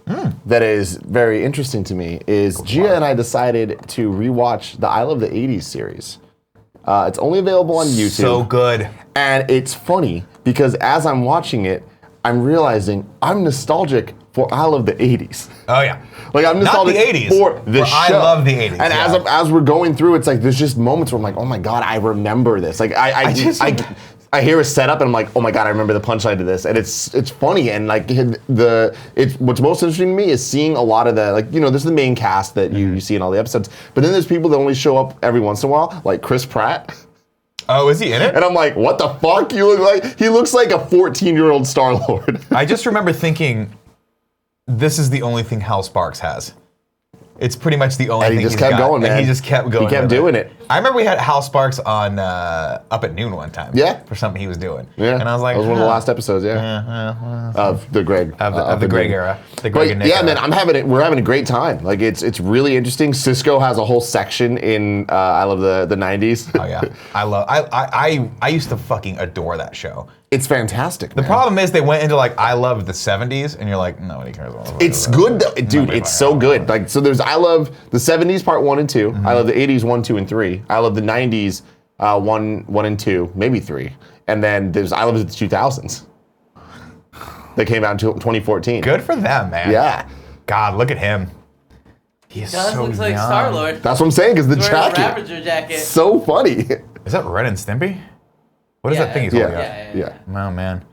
that is very interesting to me is Gia and I decided to rewatch the I Love the 80s series. It's only available on YouTube. So good. And it's funny because as I'm watching it, I'm realizing I'm nostalgic for I Love the 80s. Oh, yeah. Like I'm nostalgic Not the 80s, for the show. I love the 80s. And as we're going through, it's like there's just moments where I'm like, oh my god, I remember this. Like I hear a setup and I'm like, oh my god, I remember the punchline to this, and it's funny and like what's most interesting to me is seeing a lot of the this is the main cast that you see in all the episodes, but then there's people that only show up every once in a while, like Chris Pratt. Oh, is he in it? And I'm like, what the fuck? He looks like a 14-year-old Star-Lord. I just remember thinking, this is the only thing Hal Sparks has. It's pretty much the only thing he just he's kept got. going, man. And he just kept going. He kept doing it. I remember we had Hal Sparks on Up at Noon one time. Yeah. For something he was doing. Yeah. And I was like, that was one of the last episodes, of the Greg. Of the Greg era. The Greg and Nick era. man, we're having a great time. Like it's really interesting. Cisco has a whole section in I Love the 90s. Oh yeah. I used to fucking adore that show. It's fantastic. The problem is they went into I love the 70s, and you're like, nobody cares about It's good though, dude. It's so good. Like so, there's I Love the 70s part 1 and 2. I Love the 80s 1, 2, and 3. I Love the 90s 1 and 2, maybe 3, and then there's I Love the 2000s. That came out in 2014. Good for them, man. Yeah. God, look at him. He Looks like Star-Lord. That's what I'm saying. Because the jacket. Ravager jacket. So funny. Is that Ren and Stimpy? What is that thing he's holding up? Yeah. Oh, man.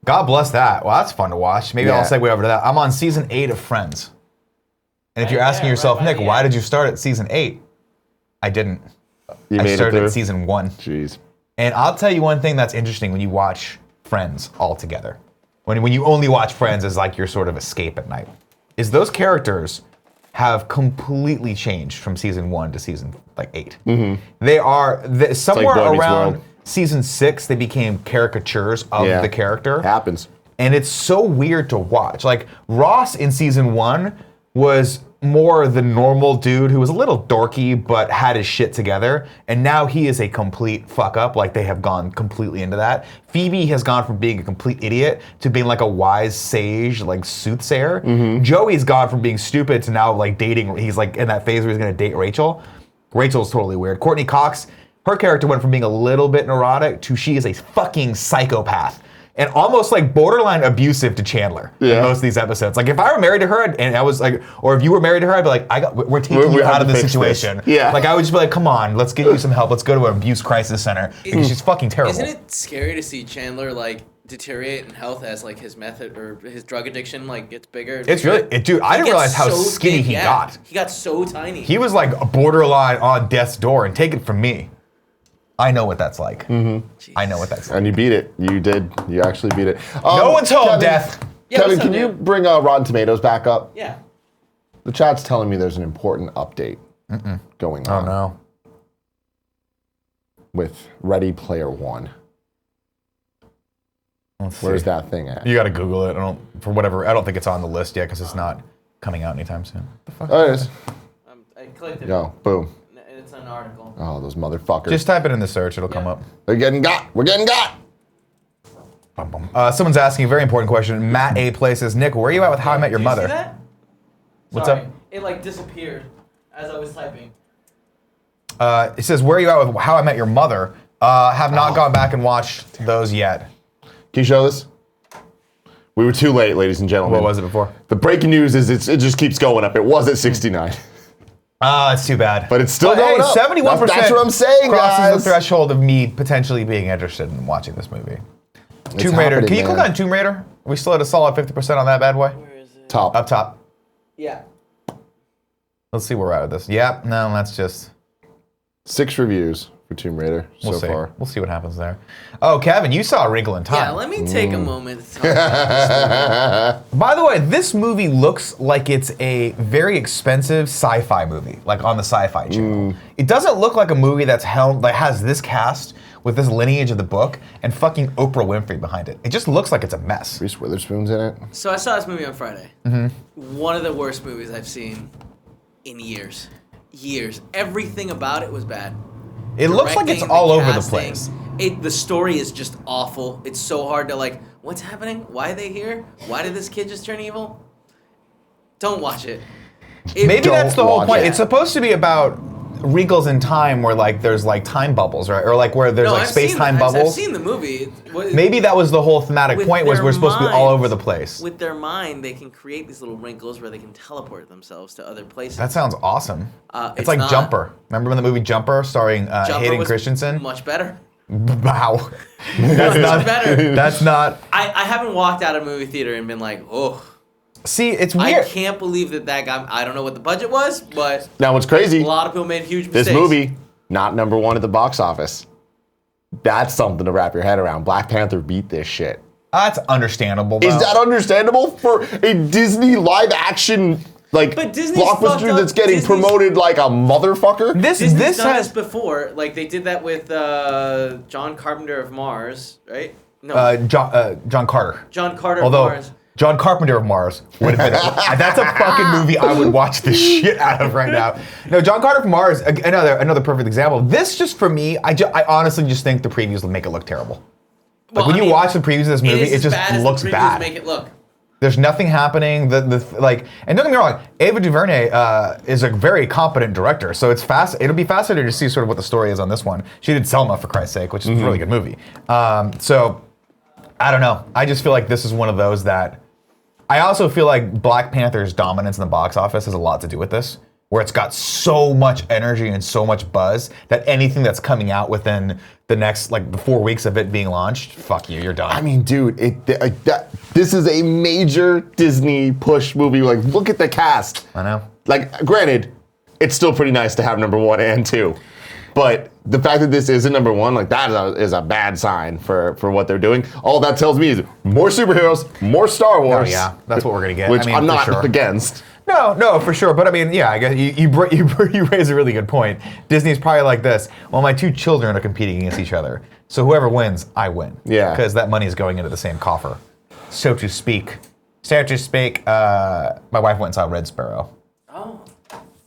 God bless that. Well, that's fun to watch. Maybe I'll segue over to that. I'm on season 8 of Friends. And if you're asking yourself, Nick, why did you start at season 8? I didn't. I started at season 1. Jeez. And I'll tell you one thing that's interesting when you watch Friends all together. When you only watch Friends as your sort of escape at night, is those characters have completely changed from season 1 to season 8. Mm-hmm. They are somewhere around World. Season 6. They became caricatures of the character. Happens, and it's so weird to watch. Ross in season 1 was more the normal dude who was a little dorky but had his shit together, and now he is a complete fuck up. They have gone completely into that. Phoebe has gone from being a complete idiot to being a wise sage, soothsayer. Mm-hmm. Joey's gone from being stupid to now dating. He's in that phase where he's gonna date Rachel. Rachel's totally weird. Courtney Cox, her character went from being a little bit neurotic to she is a fucking psychopath. And almost borderline abusive to Chandler in most of these episodes. If I were married to her and I was or if you were married to her, I'd be like, we're taking you out of this situation. Yeah. I would just be like, come on, let's get you some help. Let's go to an abuse crisis center because she's fucking terrible. Isn't it scary to see Chandler deteriorate in health as his method or his drug addiction gets bigger? It's really, dude. I didn't realize how skinny he got. He got so tiny. He was a borderline on death's door, and take it from me, I know what that's like. Mm-hmm. I know what that's like. And you beat it. You did. You actually beat it. No one's home, Death. Kevin, can you bring Rotten Tomatoes back up? Yeah. The chat's telling me there's an important update going on. Oh, no. With Ready Player One. Where's that thing at? You got to Google it. I don't think it's on the list yet because it's not coming out anytime soon. The fuck? Oh, it is. I clicked it. Yo, boom. It's an article. Oh, those motherfuckers. Just type it in the search. It'll come up. We're getting got. Bum, bum. Someone's asking a very important question. Matt A. Play says, Nick, where are you at with How I Met Your Mother? Did you see that? What's Sorry. up? It disappeared as I was typing. It says, where are you at with How I Met Your Mother? Have not gone back and watched those yet. Can you show this? We were too late, ladies and gentlemen. What was it before? The breaking news is it just keeps going up. It was at 69. It's too bad. But it's still going up. 71%. That's what I'm saying, crosses guys. the threshold of me potentially being interested in watching this movie. It's Tomb Raider. Can you man. click on Tomb Raider? Are we still at a solid 50% on that bad boy? Where is it? Top. Up top. Yeah. Let's see where we're at with this. Yep. No, that's just... 6 reviews for Tomb Raider so far. We'll see what happens there. Oh, Kevin, you saw A Wrinkle in Time. Yeah, let me take a moment to talk about this movie. By the way, this movie looks like it's a very expensive sci-fi movie, on the Sci-Fi Channel. It doesn't look like a movie that's has this cast with this lineage of the book and fucking Oprah Winfrey behind it. It just looks like it's a mess. Reese Witherspoon's in it. So I saw this movie on Friday. Mm-hmm. One of the worst movies I've seen in years. Everything about it was bad. It looks like it's all over the place. The story is just awful. It's so hard to like, what's happening? Why are they here? Why did this kid just turn evil? Don't watch it. Maybe that's the whole point. It's supposed to be about wrinkles in time where like there's like time bubbles, right? Or like where there's space-time bubbles. I've seen the movie. Maybe that was the whole thematic point, was we're supposed to be all over the place. With their mind, they can create these little wrinkles where they can teleport themselves to other places. That sounds awesome. It's like Jumper. Remember when the movie Jumper starring Hayden Christensen? Much better. Wow. That's not better. That's not. I haven't walked out of a movie theater and been like, oh. See, it's weird. I can't believe that guy. I don't know what the budget was, but now what's crazy? A lot of people made huge mistakes. This movie, not #1 at the box office. That's something to wrap your head around. Black Panther beat this shit. That's understandable. Though. Is that understandable for a Disney live action blockbuster that's getting promoted like a motherfucker? Disney's done this before. Like they did that with John Carpenter of Mars, right? No. John Carter. John Carter of Mars. John Carpenter of Mars would have been. That's a fucking movie I would watch the shit out of right now. No, John Carter of Mars, another perfect example. This just for me, I honestly just think the previews will make it look terrible. Like when you watch the previews of this movie, it just looks bad. Make it look. There's nothing happening. And don't get me wrong, Ava DuVernay is a very competent director, so it'll be fascinating to see sort of what the story is on this one. She did Selma, for Christ's sake, which is a really good movie. So I don't know. I just feel like this is one of those that. I also feel like Black Panther's dominance in the box office has a lot to do with this, where it's got so much energy and so much buzz that anything that's coming out within the next, the 4 weeks of it being launched, fuck you, you're done. I mean, dude, this is a major Disney push movie. Like, look at the cast. I know. Like, granted, it's still pretty nice to have #1 and 2. But the fact that this isn't #1, like that is a bad sign for what they're doing. All that tells me is more superheroes, more Star Wars. Oh yeah, that's what we're gonna get. Which I'm not against. No, for sure. But I mean, yeah, I guess you raise a really good point. Disney's probably like this. Well, my two children are competing against each other, so whoever wins, I win. Yeah. Because that money is going into the same coffer, so to speak. My wife went and saw Red Sparrow. Oh.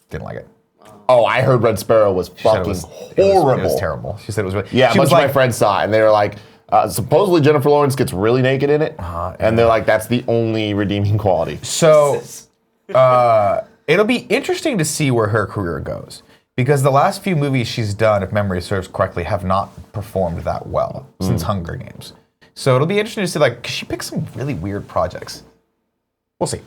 Didn't like it. Oh, I heard Red Sparrow was fucking horrible. It was terrible. She said it was really... Yeah, a bunch of my friends saw it, and they were like, supposedly Jennifer Lawrence gets really naked in it, and they're like, that's the only redeeming quality. So, it'll be interesting to see where her career goes, because the last few movies she's done, if memory serves correctly, have not performed that well since Hunger Games. So it'll be interesting to see, cause she picked some really weird projects. We'll see.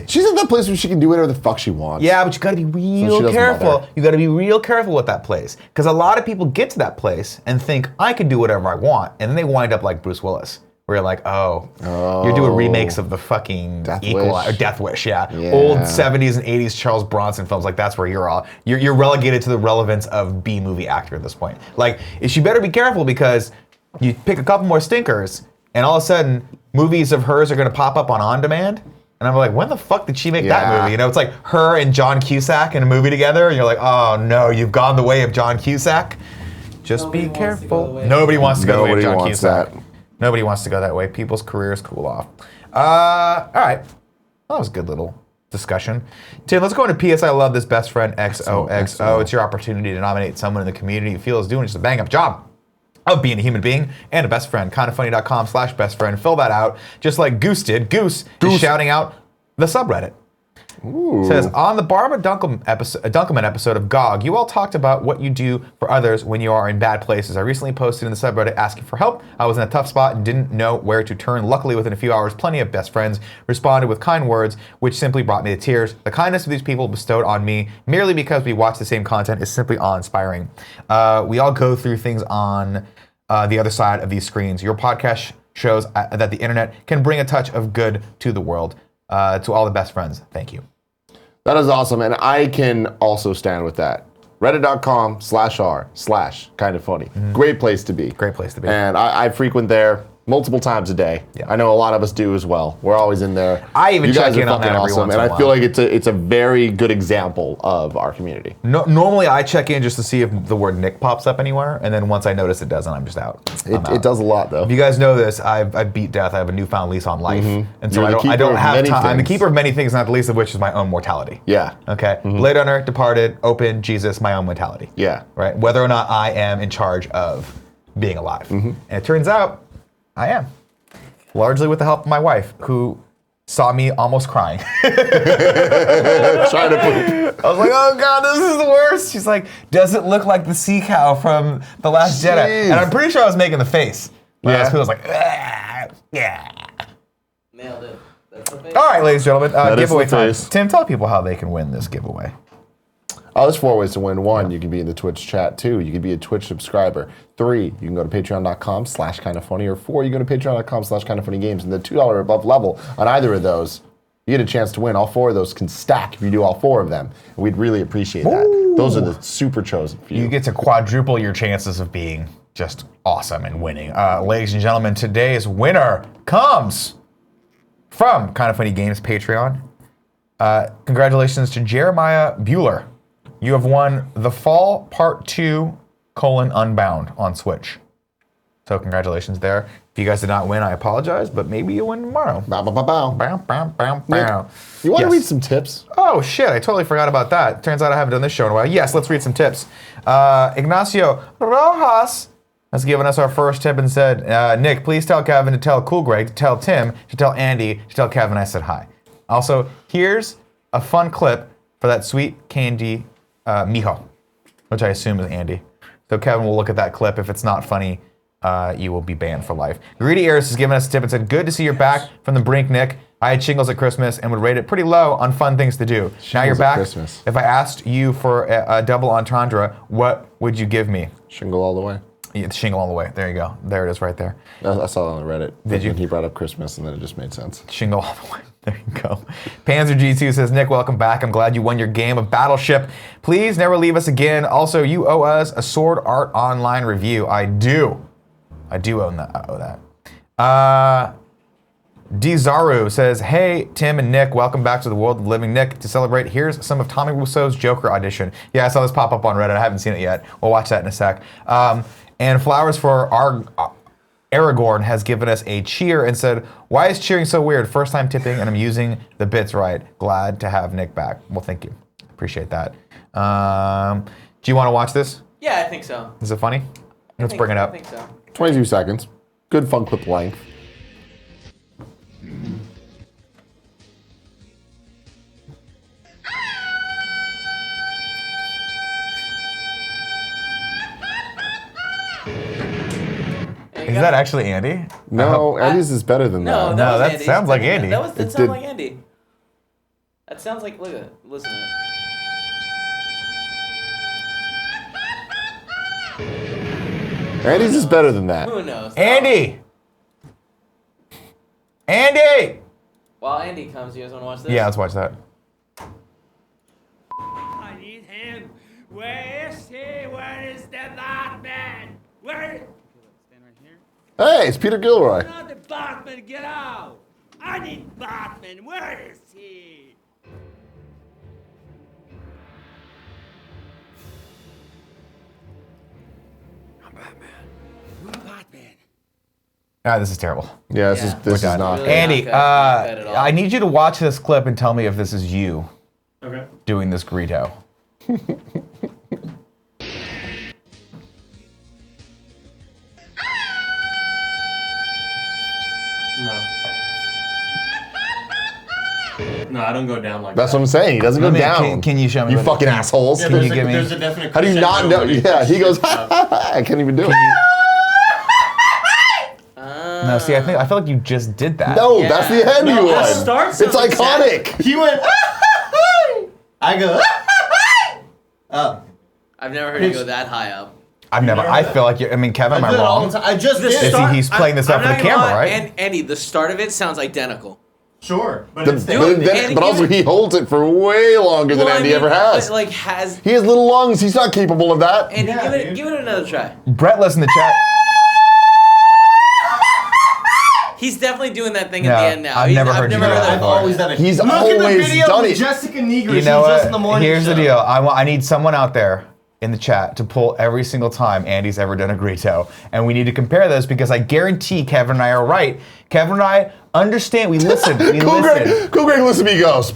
She's at that place where she can do whatever the fuck she wants. Yeah, but you gotta be real careful. You gotta be real careful with that place. Because a lot of people get to that place and think, I can do whatever I want. And then they wind up like Bruce Willis. Where you're like, you're doing remakes of the fucking Death Wish, yeah. Old 70s and 80s Charles Bronson films. Like, that's where you're relegated to the relevance of B-movie actor at this point. Like, she better be careful, because you pick a couple more stinkers, and all of a sudden, movies of hers are gonna pop up on demand. And I'm like, when the fuck did she make that movie? You know, it's like her and John Cusack in a movie together, and you're like, oh no, you've gone the way of John Cusack. Just be careful. Nobody wants to go the way of John Cusack. Nobody wants to go that way. People's careers cool off. All right. That was a good little discussion. Tim, let's go into PS I Love This Best Friend XOXO. It's your opportunity to nominate someone in the community you feel is doing just a bang-up job of being a human being and a best friend. Kindoffunny.com/bestfriend. Fill that out, just like Goose did. Goose is shouting out the subreddit. Ooh. Says, on the Barbara Dunkelman episode of GOG, you all talked about what you do for others when you are in bad places. I recently posted in the subreddit asking for help. I was in a tough spot and didn't know where to turn. Luckily, within a few hours, plenty of best friends responded with kind words, which simply brought me to tears. The kindness of these people bestowed on me merely because we watch the same content is simply awe-inspiring. We all go through things on the other side of these screens. Your podcast shows that the internet can bring a touch of good to the world. To all the best friends, thank you. That is awesome, and I can also stand with that. Reddit.com/r/kindoffunny. Great place to be. Great place to be. And I frequent there multiple times a day. Yeah. I know a lot of us do as well. We're always in there. I even you guys check are in on fucking that every awesome, once and in a I feel while. like it's a very good example of our community. No, normally I check in just to see if the word Nick pops up anywhere, and then once I notice it doesn't, I'm just out. It does a lot though. If you guys know this, I beat death. I have a newfound lease on life, and so You're the I don't keeper have of many time. I'm the things. keeper of many things, not the least of which is my own mortality. Yeah. Okay. Blade Runner, Departed, Open, Jesus, my own mortality. Yeah. Right. Whether or not I am in charge of being alive, and it turns out I am, largely with the help of my wife, who saw me almost crying. Trying to poop. I was like, oh God, this is the worst. She's like, does it look like the sea cow from The Last Jedi? And I'm pretty sure I was making the face. Yeah. I was like, yeah. Nailed it. That's the face. All right, ladies and gentlemen, That is giveaway the time. face. Tim, tell people how they can win this giveaway. Oh, there's 4 ways to win. 1, you can be in the Twitch chat. 2, you can be a Twitch subscriber. 3, you can go to patreon.com/kindafunny. Or 4, you go to patreon.com/kindafunnygames. And the $2 or above level on either of those, you get a chance to win. All 4 of those can stack if you do all 4 of them. And we'd really appreciate that. Those are the super chosen for you. You get to quadruple your chances of being just awesome and winning. Ladies and gentlemen, today's winner comes from Kinda Funny Games Patreon. Congratulations to Jeremiah Bueller. You have won The Fall Part 2, Unbound on Switch. So congratulations there. If you guys did not win, I apologize, but maybe you'll win tomorrow. Bow, bow, bow, bow. Bow, bow, bow, Nick, bow. you want to Yes. read some tips? Oh shit, I totally forgot about that. Turns out I haven't done this show in a while. Yes, let's read some tips. Ignacio Rojas has given us our first tip and said, Nick, please tell Kevin to tell Cool Greg, to tell Tim, to tell Andy, to tell Kevin I said hi. Also, here's a fun clip for that sweet candy mijo, which I assume is Andy. So Kevin will look at that clip. If it's not funny, you will be banned for life. Greedy Ears has given us a tip and said, good to see you're back from the brink, Nick. I had shingles at Christmas and would rate it pretty low on fun things to do. Now you're Shingles at back. Christmas. If I asked you for a double entendre, what would you give me? Shingle all the way. Yeah, shingle all the way. There you go. There it is right there. I saw it on Reddit. Did you? When he brought up Christmas, and then it just made sense. Shingle all the way. There you go. Panzer G2 says, Nick, welcome back. I'm glad you won your game of Battleship. Please never leave us again. Also, you owe us a Sword Art Online review. I do owe that. Dizaru says, hey, Tim and Nick, welcome back to the world of living. Nick, to celebrate, here's some of Tommy Wiseau's Joker audition. Yeah, I saw this pop up on Reddit. I haven't seen it yet. We'll watch that in a sec. And Flowers for Aragorn has given us a cheer and said, why is cheering so weird? First time tipping and I'm using the bits right. Glad to have Nick back. Well, thank you. Appreciate that. Do you want to watch this? Yeah, I think so. Is it funny? Let's bring it up. I think so. 22 seconds. Good fun clip length. Is that actually Andy? No, Andy's is better than No, that. No, was that Andy. sounds like Andy. That It sounds did. like Andy. That sounds like, look at it. Listen to it. Andy's is better than that. Who knows? Andy! Andy! While Andy comes, you guys want to watch this? Yeah, let's watch that. I need him. Where is he? Where is the Batman? Where is... Stand right here. Hey, it's Peter Gilroy. Not the Batman, get out! I need Batman. Where is he? I'm Batman. Who's Batman? Ah, this is terrible. Yeah, Yeah. this is done. not. Really Andy, not good at all. I need you to watch this clip and tell me if this is you Okay. doing this Greedo. No, I don't go down like That's that. what I'm saying. He doesn't go Let me- down. can you show me You what it- fucking assholes. Yeah, Can there's you a, give me- There's a definite. How do you not know? crescendo Yeah, he goes, stuff. I can't even do it. No, see, I feel like you just did that. No, Yeah. that's the Andy No, one. that starts It's so iconic. He went. I go. Up. I've never heard you go that high up. I've never. I feel like you're. I mean, Kevin, am I I do it all wrong? the time. I just did. Is he's playing this up for the not gonna camera, lie, right? And Andy, the start of it sounds identical. Sure, but The- it's but Dude, then- Andy, but also give it- he holds it for way longer than Well, I Andy mean, ever has. but, like, has He has little lungs. He's not capable of that. Andy, Yeah, give it dude. give it another try. Brett, listen in the chat. He's definitely doing that thing at the end now. I've never heard you do that that. I've before. always done it. He's Look always at the video done with it. Jessica Negro. You know She's just what? in the morning Here's the show. deal. I need someone out there in the chat to pull every single time Andy's ever done a grito. And we need to compare those because I guarantee Kevin and I are right. Kevin and I understand. We listen. Cool Greg listen to me goes.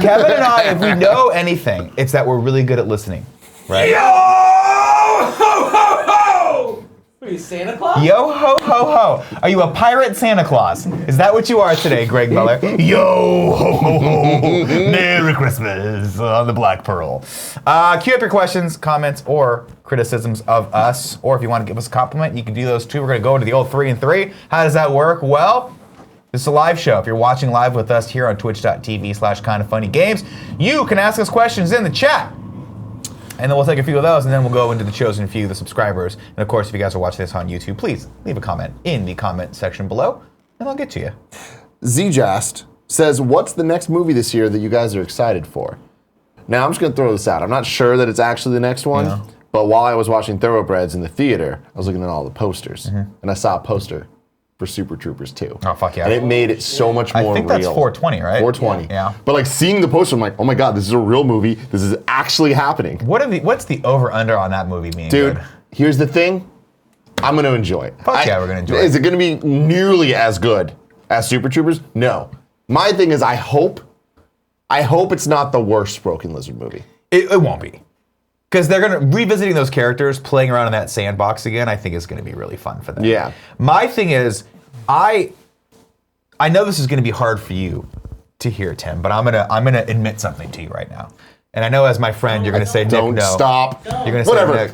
Kevin and I, if we know anything, it's that we're really good at listening. Right? Yo ho ho ho! What are you, Santa Claus? Yo ho ho ho. Are you a pirate Santa Claus? Is that what you are today, Greg Muller? Yo ho ho ho. Merry Christmas on the Black Pearl. Queue up your questions, comments, or criticisms of us. Or if you want to give us a compliment, you can do those too. We're going to go into the old 3 and 3. How does that work? Well, this is a live show. If you're watching live with us here on twitch.tv/kindoffunnygames, you can ask us questions in the chat. And then we'll take a few of those, and then we'll go into the chosen few, the subscribers. And of course, if you guys are watching this on YouTube, please leave a comment in the comment section below, and I'll get to you. Zjast says, what's the next movie this year that you guys are excited for? Now, I'm just going to throw this out. I'm not sure that it's actually the next one, but while I was watching Thoroughbreds in the theater, I was looking at all the posters, and I saw a poster for Super Troopers 2. Oh, fuck yeah. And it made it so much more real. I think that's 420, right? 420. Yeah. But like seeing the poster, I'm like, oh my God, this is a real movie. This is actually happening. What's the over-under on that movie being Dude, good? here's the thing. I'm going to enjoy it. Fuck yeah, we're going to enjoy it. Is it going to be nearly as good as Super Troopers? No. My thing is I hope it's not the worst Broken Lizard movie. It won't be. Because they're going to, revisiting those characters, playing around in that sandbox again, I think is going to be really fun for them. Yeah. My thing is, I know this is going to be hard for you to hear, Tim, but I'm gonna admit something to you right now. And I know as my friend, you're going to say, Nick, Don't no. stop. You're going to say, Whatever. Nick.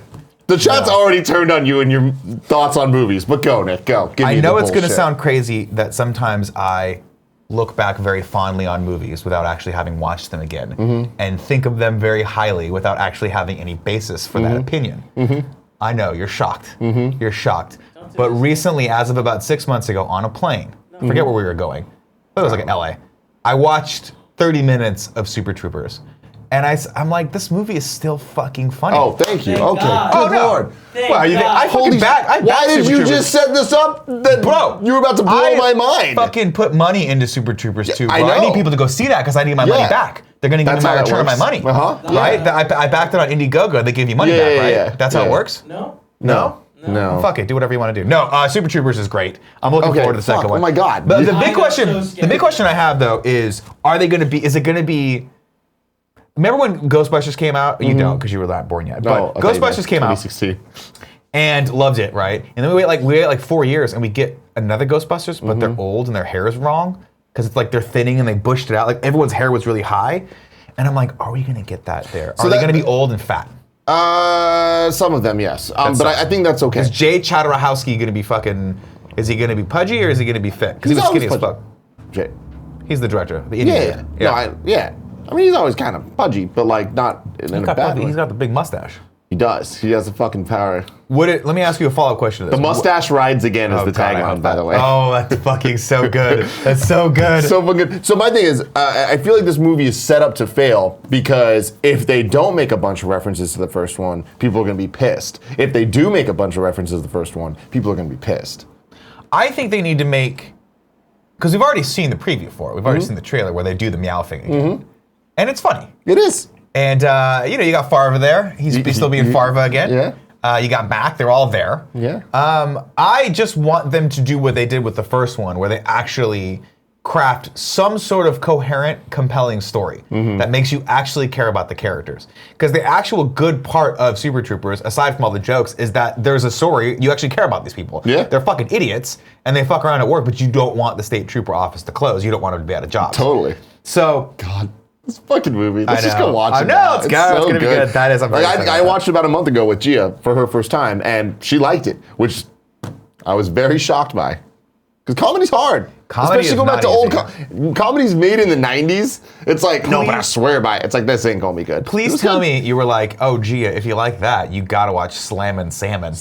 The chat's already turned on you and your thoughts on movies, but go, Nick, go. Give me I know the it's going to bullshit. sound crazy that sometimes I look back very fondly on movies without actually having watched them again and think of them very highly without actually having any basis for that opinion. I know, you're shocked. You're shocked. But recently, as of about 6 months ago, on a plane, I forget where we were going, but it was like in LA, I watched 30 minutes of Super Troopers. And I'm like, this movie is still fucking funny. Oh, thank you. Thank Okay. God. Good Oh, no. Lord. Well, you think, I fucking back. Why did you just set this up? That Bro, you were about to blow my mind. Fucking put money into Super Troopers 2, bro. I I know. need people to go see that because I need my money back. They're going to give me That's my how that return of my works. money. Uh-huh. Right? I backed it on Indiegogo. They give you money back, right? Yeah. That's how it works? No? No. Well, fuck it. Do whatever you want to do. No, Super Troopers is great. I'm looking Okay, forward to the second fuck. one. Oh my God. But the I big got question, so the scared. big question I have though is it going to be? Remember when Ghostbusters came out? You don't because you were not born yet. No, But Ghostbusters came out 2016. and loved it, right? And then we wait like 4 years and we get another Ghostbusters, but they're old and their hair is wrong because it's like they're thinning and they bushed it out. Like everyone's hair was really high, and I'm like, are we gonna get that there? Are they gonna be old and fat? Some of them, yes. But I think that's okay. Is Jay Chattahowski gonna be fucking? Is he gonna be pudgy or is he gonna be fit? Because he was always skinny as pudgy. fuck. Jay. He's the director. The Yeah, Indian yeah. dude. No, I mean, he's always kind of pudgy, but like not in a bad way. He's got the big mustache. He does. He has the fucking power. Let me ask you a follow-up question to this. The mustache rides again is the God, I tagline, hope by that- the way. Oh, that's fucking so good. That's so good. So fucking good. So my thing is, I feel like this movie is set up to fail because if they don't make a bunch of references to the first one, people are going to be pissed. If they do make a bunch of references to the first one, people are going to be pissed. I think they need to make, because we've already seen the preview for it. We've already seen the trailer where they do the meow thing again. And it's funny. It is. And, you got Farva there. He's still being Farva again. Yeah. You got Mac. They're all there. Yeah. I just want them to do what they did with the first one, where they actually craft some sort of coherent, compelling story that makes you actually care about the characters. Because the actual good part of Super Troopers, aside from all the jokes, is that there's a story, you actually care about these people. Yeah. They're fucking idiots, and they fuck around at work, but you don't want the state trooper office to close. You don't want them to be out of jobs. Totally. So, God. This fucking movie. Let's I just know. go watch it. I know, now. it's gonna be good. That is, I'm very excited I about watched it about a month ago with Gia for her first time, and she liked it, which I was very shocked by. Because comedy's hard. Comedy Especially is going back not to easy. old comedy's made in the 90s. It's like, no, but I swear by it. It's like, this ain't gonna be good. It please was tell good. me you were like, oh, Gia, if you like that, you gotta watch Slammin' Salmon.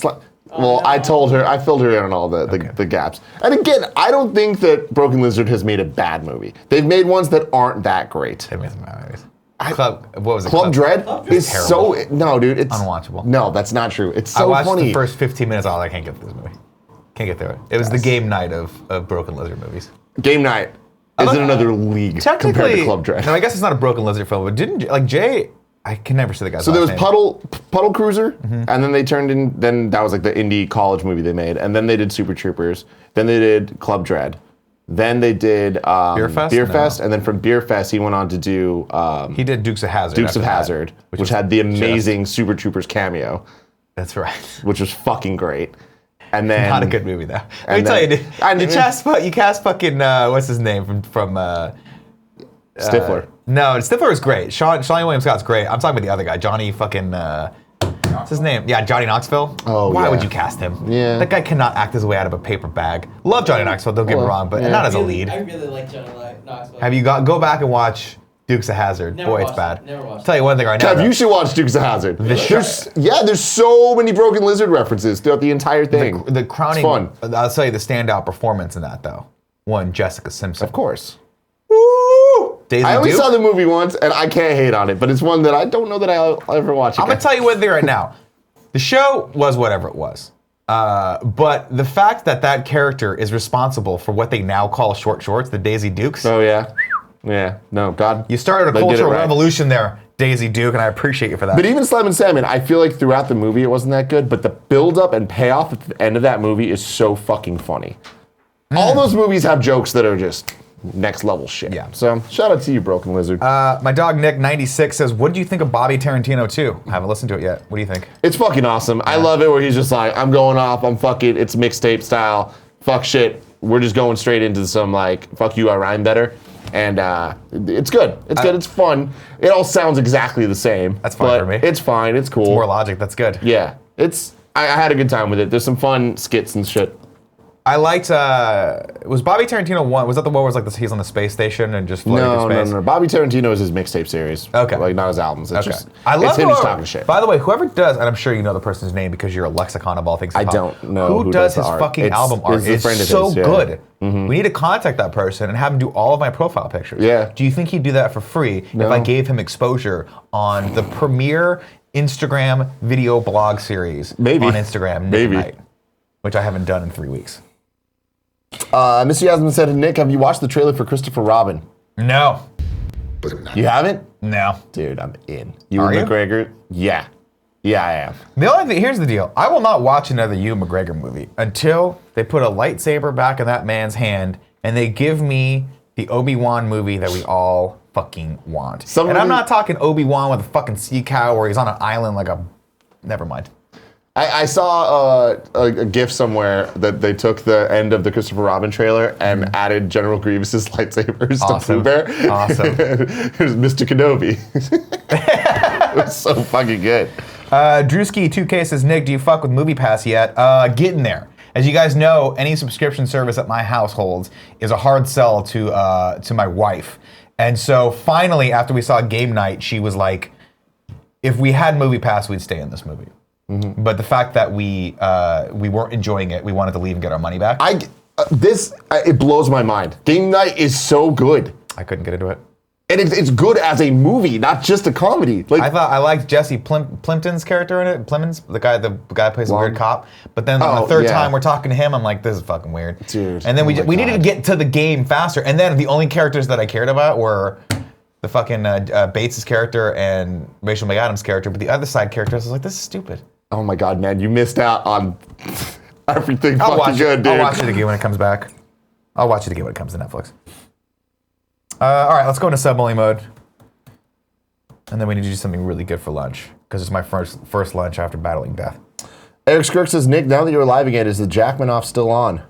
Well, I told her, I filled her in on all the gaps. And again, I don't think that Broken Lizard has made a bad movie. They've made ones that aren't that great. It doesn't matter. What was it? Club Dread is terrible. so, no, dude, it's Unwatchable. No, that's not true. It's so I watched funny. the first 15 minutes. I can't get through this movie. Can't get through it. It was the game night of Broken Lizard movies. Game night is in another league compared to Club Dread. No, I guess it's not a Broken Lizard film, but didn't like Jay? I can never say the guy's So there was name. Puddle Cruiser, and then they turned in. Then that was like the indie college movie they made, and then they did Super Troopers. Then they did Club Dread. Then they did Beer Fest, and then from Beer Fest he went on to do. He did Dukes of Hazzard. Dukes of Hazzard, which had the amazing Super Troopers cameo. That's right. Which was fucking great. And then not a good movie though. Let me tell you, you cast fucking what's his name from Stifler. No, Stifler is great. Sean William Scott's great. I'm talking about the other guy, Johnny fucking. What's his name? Yeah, Johnny Knoxville. Oh, Why yeah. would you cast him? Yeah. That guy cannot act his way out of a paper bag. Love Johnny Knoxville. Don't get me wrong, but not as a lead. I really like Johnny Knoxville. Have you go back and watch Dukes of Hazzard? Never Boy, it's watched bad. it. Never watched it. Tell you one thing right now. Kev, you should watch Dukes of Hazzard. There's so many Broken Lizard references throughout the entire thing. The crowning. It's fun. I'll tell you the standout performance in that though. One, Jessica Simpson. Of course. Woo! Daisy I only Duke. saw the movie once, and I can't hate on it, but it's one that I don't know that I'll ever watch again. I'm gonna tell you one thing right now. The show was whatever it was, but the fact that character is responsible for what they now call short shorts, the Daisy Dukes. Oh yeah. No, God. You started a they did it cultural right. revolution there, Daisy Duke, and I appreciate you for that. But even Slim and Salmon, I feel like throughout the movie it wasn't that good, but the build up and payoff at the end of that movie is so fucking funny. All those movies have jokes that are just next level shit. Yeah. So shout out to you, Broken Lizard. My dog Nick 96 says, "What do you think of Bobby Tarantino 2?" I haven't listened to it yet. What do you think? It's fucking awesome. I love it where he's just like, I'm going off, I'm fucking, it's mixtape style, fuck shit. We're just going straight into some like, fuck you, I rhyme better. And it's good. It's good. It's fun. It all sounds exactly the same. That's fine for me. It's fine. It's cool. More logic. That's good. Yeah. I had a good time with it. There's some fun skits and shit. I liked. Was Bobby Tarantino one? Was that the one where it was like he's on the space station and just floating through space? No. Bobby Tarantino is his mixtape series. Okay. Like not his albums. It's just I love it's him just talking shit. By the way, whoever does, and I'm sure you know the person's name because you're a lexicon of all things. I don't know who does the his art. fucking album art. It's a friend of so his, yeah. good. We need to contact that person and have him do all of my profile pictures. Yeah. Do you think he'd do that for free if I gave him exposure on the premier Instagram video blog series Maybe. on Instagram, Nick Knight, which I haven't done in 3 weeks. Mr. Yasmin said, Nick, have you watched the trailer for Christopher Robin? No. You haven't? No. Dude, I'm in. Are you? McGregor? Yeah. Yeah, I am. The only thing, here's the deal. I will not watch another Ewan McGregor movie until they put a lightsaber back in that man's hand and they give me the Obi-Wan movie that we all fucking want. And I'm not talking Obi-Wan with a fucking sea cow where he's on an island like a... Never mind. I saw a GIF somewhere that they took the end of the Christopher Robin trailer and added General Grievous's lightsabers to Pooh Bear. Awesome. It was Mr. Kenobi. It was so fucking good. Drewski2K says, Nick, do you fuck with MoviePass yet? Getting there. As you guys know, any subscription service at my household is a hard sell to my wife. And so finally, after we saw Game Night, she was like, if we had MoviePass, we'd stay in this movie. But the fact that we weren't enjoying it, we wanted to leave and get our money back. It blows my mind. Game Night is so good. I couldn't get into it. And it's good as a movie, not just a comedy. Like I liked Jesse Plimpton's character in it. Plemons, the guy plays a weird cop. But then on the third time we're talking to him, I'm like, this is fucking weird. Dude. And then we needed to get to the game faster. And then the only characters that I cared about were the fucking Bates' character and Rachel McAdams' character. But the other side characters, I was like, this is stupid. Oh my God, man, you missed out on everything fucking good, dude. I'll watch it again when it comes back. I'll watch it again when it comes to Netflix. All right, let's go into sub-only mode. And then we need to do something really good for lunch, because it's my first lunch after battling death. Eric Skirk says, Nick, now that you're live again, is the Jackmanoff still on?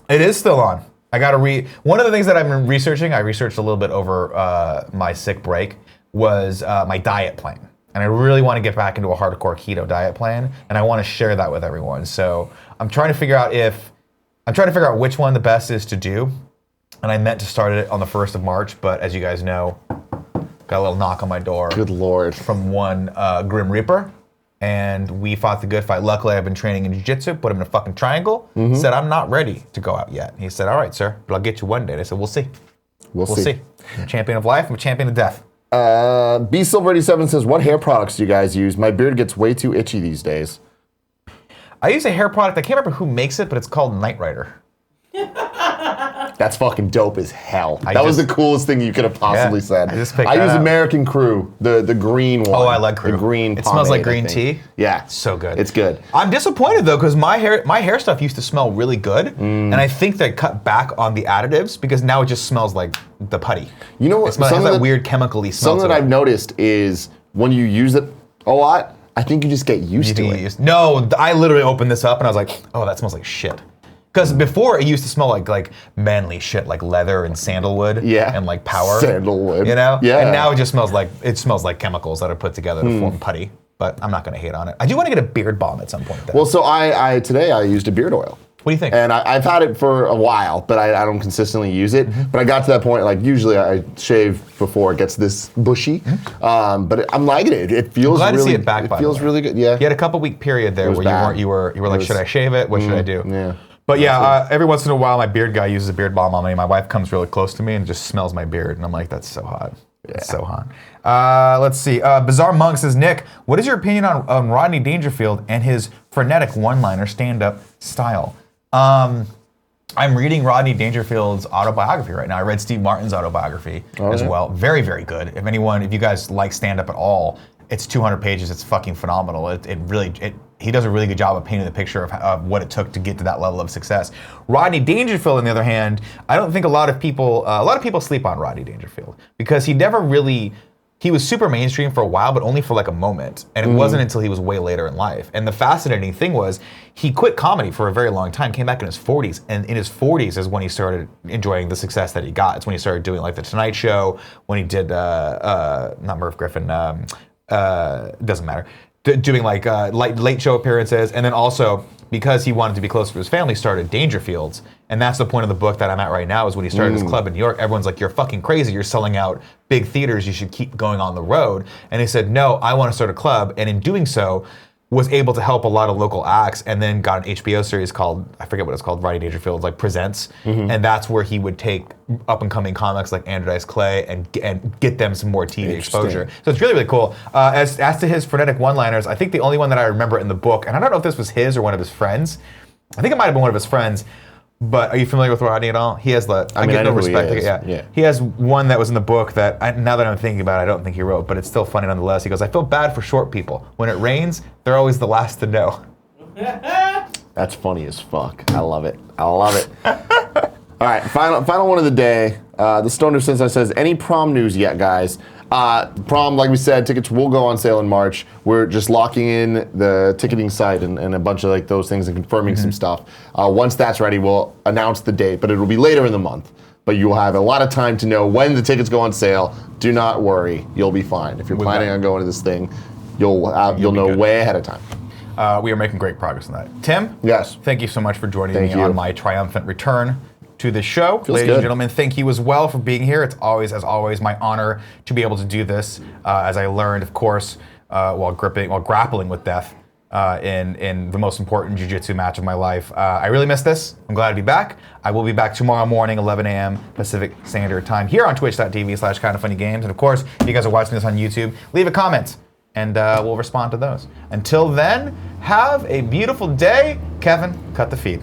It is still on. I got to read. One of the things that I've been researching, I researched a little bit over my sick break, was my diet plan. And I really want to get back into a hardcore keto diet plan, and I want to share that with everyone. So I'm trying to figure out which one the best is to do. And I meant to start it on the 1st of March, but as you guys know, got a little knock on my door. Good Lord. From one Grim Reaper, and we fought the good fight. Luckily, I've been training in jiu-jitsu, put him in a fucking triangle, said, I'm not ready to go out yet. He said, all right, sir, but I'll get you one day. And I said, we'll see. We'll see. I'm a champion of life, I'm a champion of death. B Silver 87 says, what hair products do you guys use? My beard gets way too itchy these days. I use a hair product. I can't remember who makes it, but it's called Night Rider. That's fucking dope as hell. That was the coolest thing you could have possibly said. I just picked I that use up. American Crew, the green one. Oh, I like Crew. The green. It smells like pomade, green tea. Yeah, So good. It's good. I'm disappointed though, because my hair stuff used to smell really good, and I think they cut back on the additives because now it just smells like the putty. You know what? It has that weird chemical-y smell. Something that I've noticed is when you use it a lot, I think you just get used to it. No, I literally opened this up and I was like, oh, that smells like shit. Because before it used to smell like manly shit, like leather and sandalwood, and like power, sandalwood, you know. Yeah. And now it just smells like chemicals that are put together to form putty. But I'm not going to hate on it. I do want to get a beard balm at some point, though. Well, so today I used a beard oil. What do you think? And I've had it for a while, but I don't consistently use it. But I got to that point, like usually I shave before it gets this bushy. But I'm liking it. It feels glad really. to see it back, by the feels way. really good. Yeah. You had a couple week period there where you were like, should I shave it? What should I do? Yeah. But yeah, every once in a while, my beard guy uses a beard balm on me. My wife comes really close to me and just smells my beard, and I'm like, that's so hot. Yeah. It's so hot. Let's see. Bizarre Monk says, Nick, what is your opinion on Rodney Dangerfield and his frenetic one-liner stand-up style? I'm reading Rodney Dangerfield's autobiography right now. I read Steve Martin's autobiography as well. Very, very good. If you guys like stand-up at all, it's 200 pages. It's fucking phenomenal. He does a really good job of painting the picture of what it took to get to that level of success. Rodney Dangerfield, on the other hand, I don't think a lot of people sleep on Rodney Dangerfield because he was super mainstream for a while, but only for like a moment. And it wasn't until he was way later in life. And the fascinating thing was he quit comedy for a very long time, came back in his 40s. And in his 40s is when he started enjoying the success that he got. It's when he started doing like The Tonight Show, when he did, not Merv Griffin, doesn't matter. Doing like late show appearances, and then also because he wanted to be closer to his family, started Dangerfields, and that's the point of the book that I'm at right now. Is when he started his club in New York, everyone's like, "You're fucking crazy! You're selling out big theaters. You should keep going on the road." And he said, "No, I want to start a club," and in doing so, was able to help a lot of local acts, and then got an HBO series called, I forget what it's called, Rodney Dangerfield like Presents, and that's where he would take up and coming comics like Andrew Dice Clay and get them some more TV exposure. So it's really, really cool. As to his frenetic one-liners, I think the only one that I remember in the book, and I don't know if this was his or one of his friends, I think it might have been one of his friends, but are you familiar with Rodney at all? He has I get no respect. He has one that was in the book that, now that I'm thinking about it, I don't think he wrote, but it's still funny nonetheless. He goes, I feel bad for short people. When it rains, they're always the last to know. That's funny as fuck. I love it. All right, final one of the day. The Stoner says, any prom news yet, guys? Prom, like we said, tickets will go on sale in March. We're just locking in the ticketing site and a bunch of like those things and confirming some stuff. Once that's ready, we'll announce the date, but it will be later in the month. But you will have a lot of time to know when the tickets go on sale. Do not worry, you'll be fine. If you're planning on going to this thing, you'll know way ahead of time. We are making great progress on that. Tim? Yes. Thank you so much for joining me on my triumphant return to the show. Feels Ladies good. and gentlemen, thank you as well for being here. It's always, as always, my honor to be able to do this, as I learned, of course, while grappling with death in the most important jiu-jitsu match of my life. I really missed this. I'm glad to be back. I will be back tomorrow morning, 11 a.m. Pacific Standard Time, here on twitch.tv/kindoffunnygames. And of course, if you guys are watching this on YouTube, leave a comment, and we'll respond to those. Until then, have a beautiful day. Kevin, cut the feed.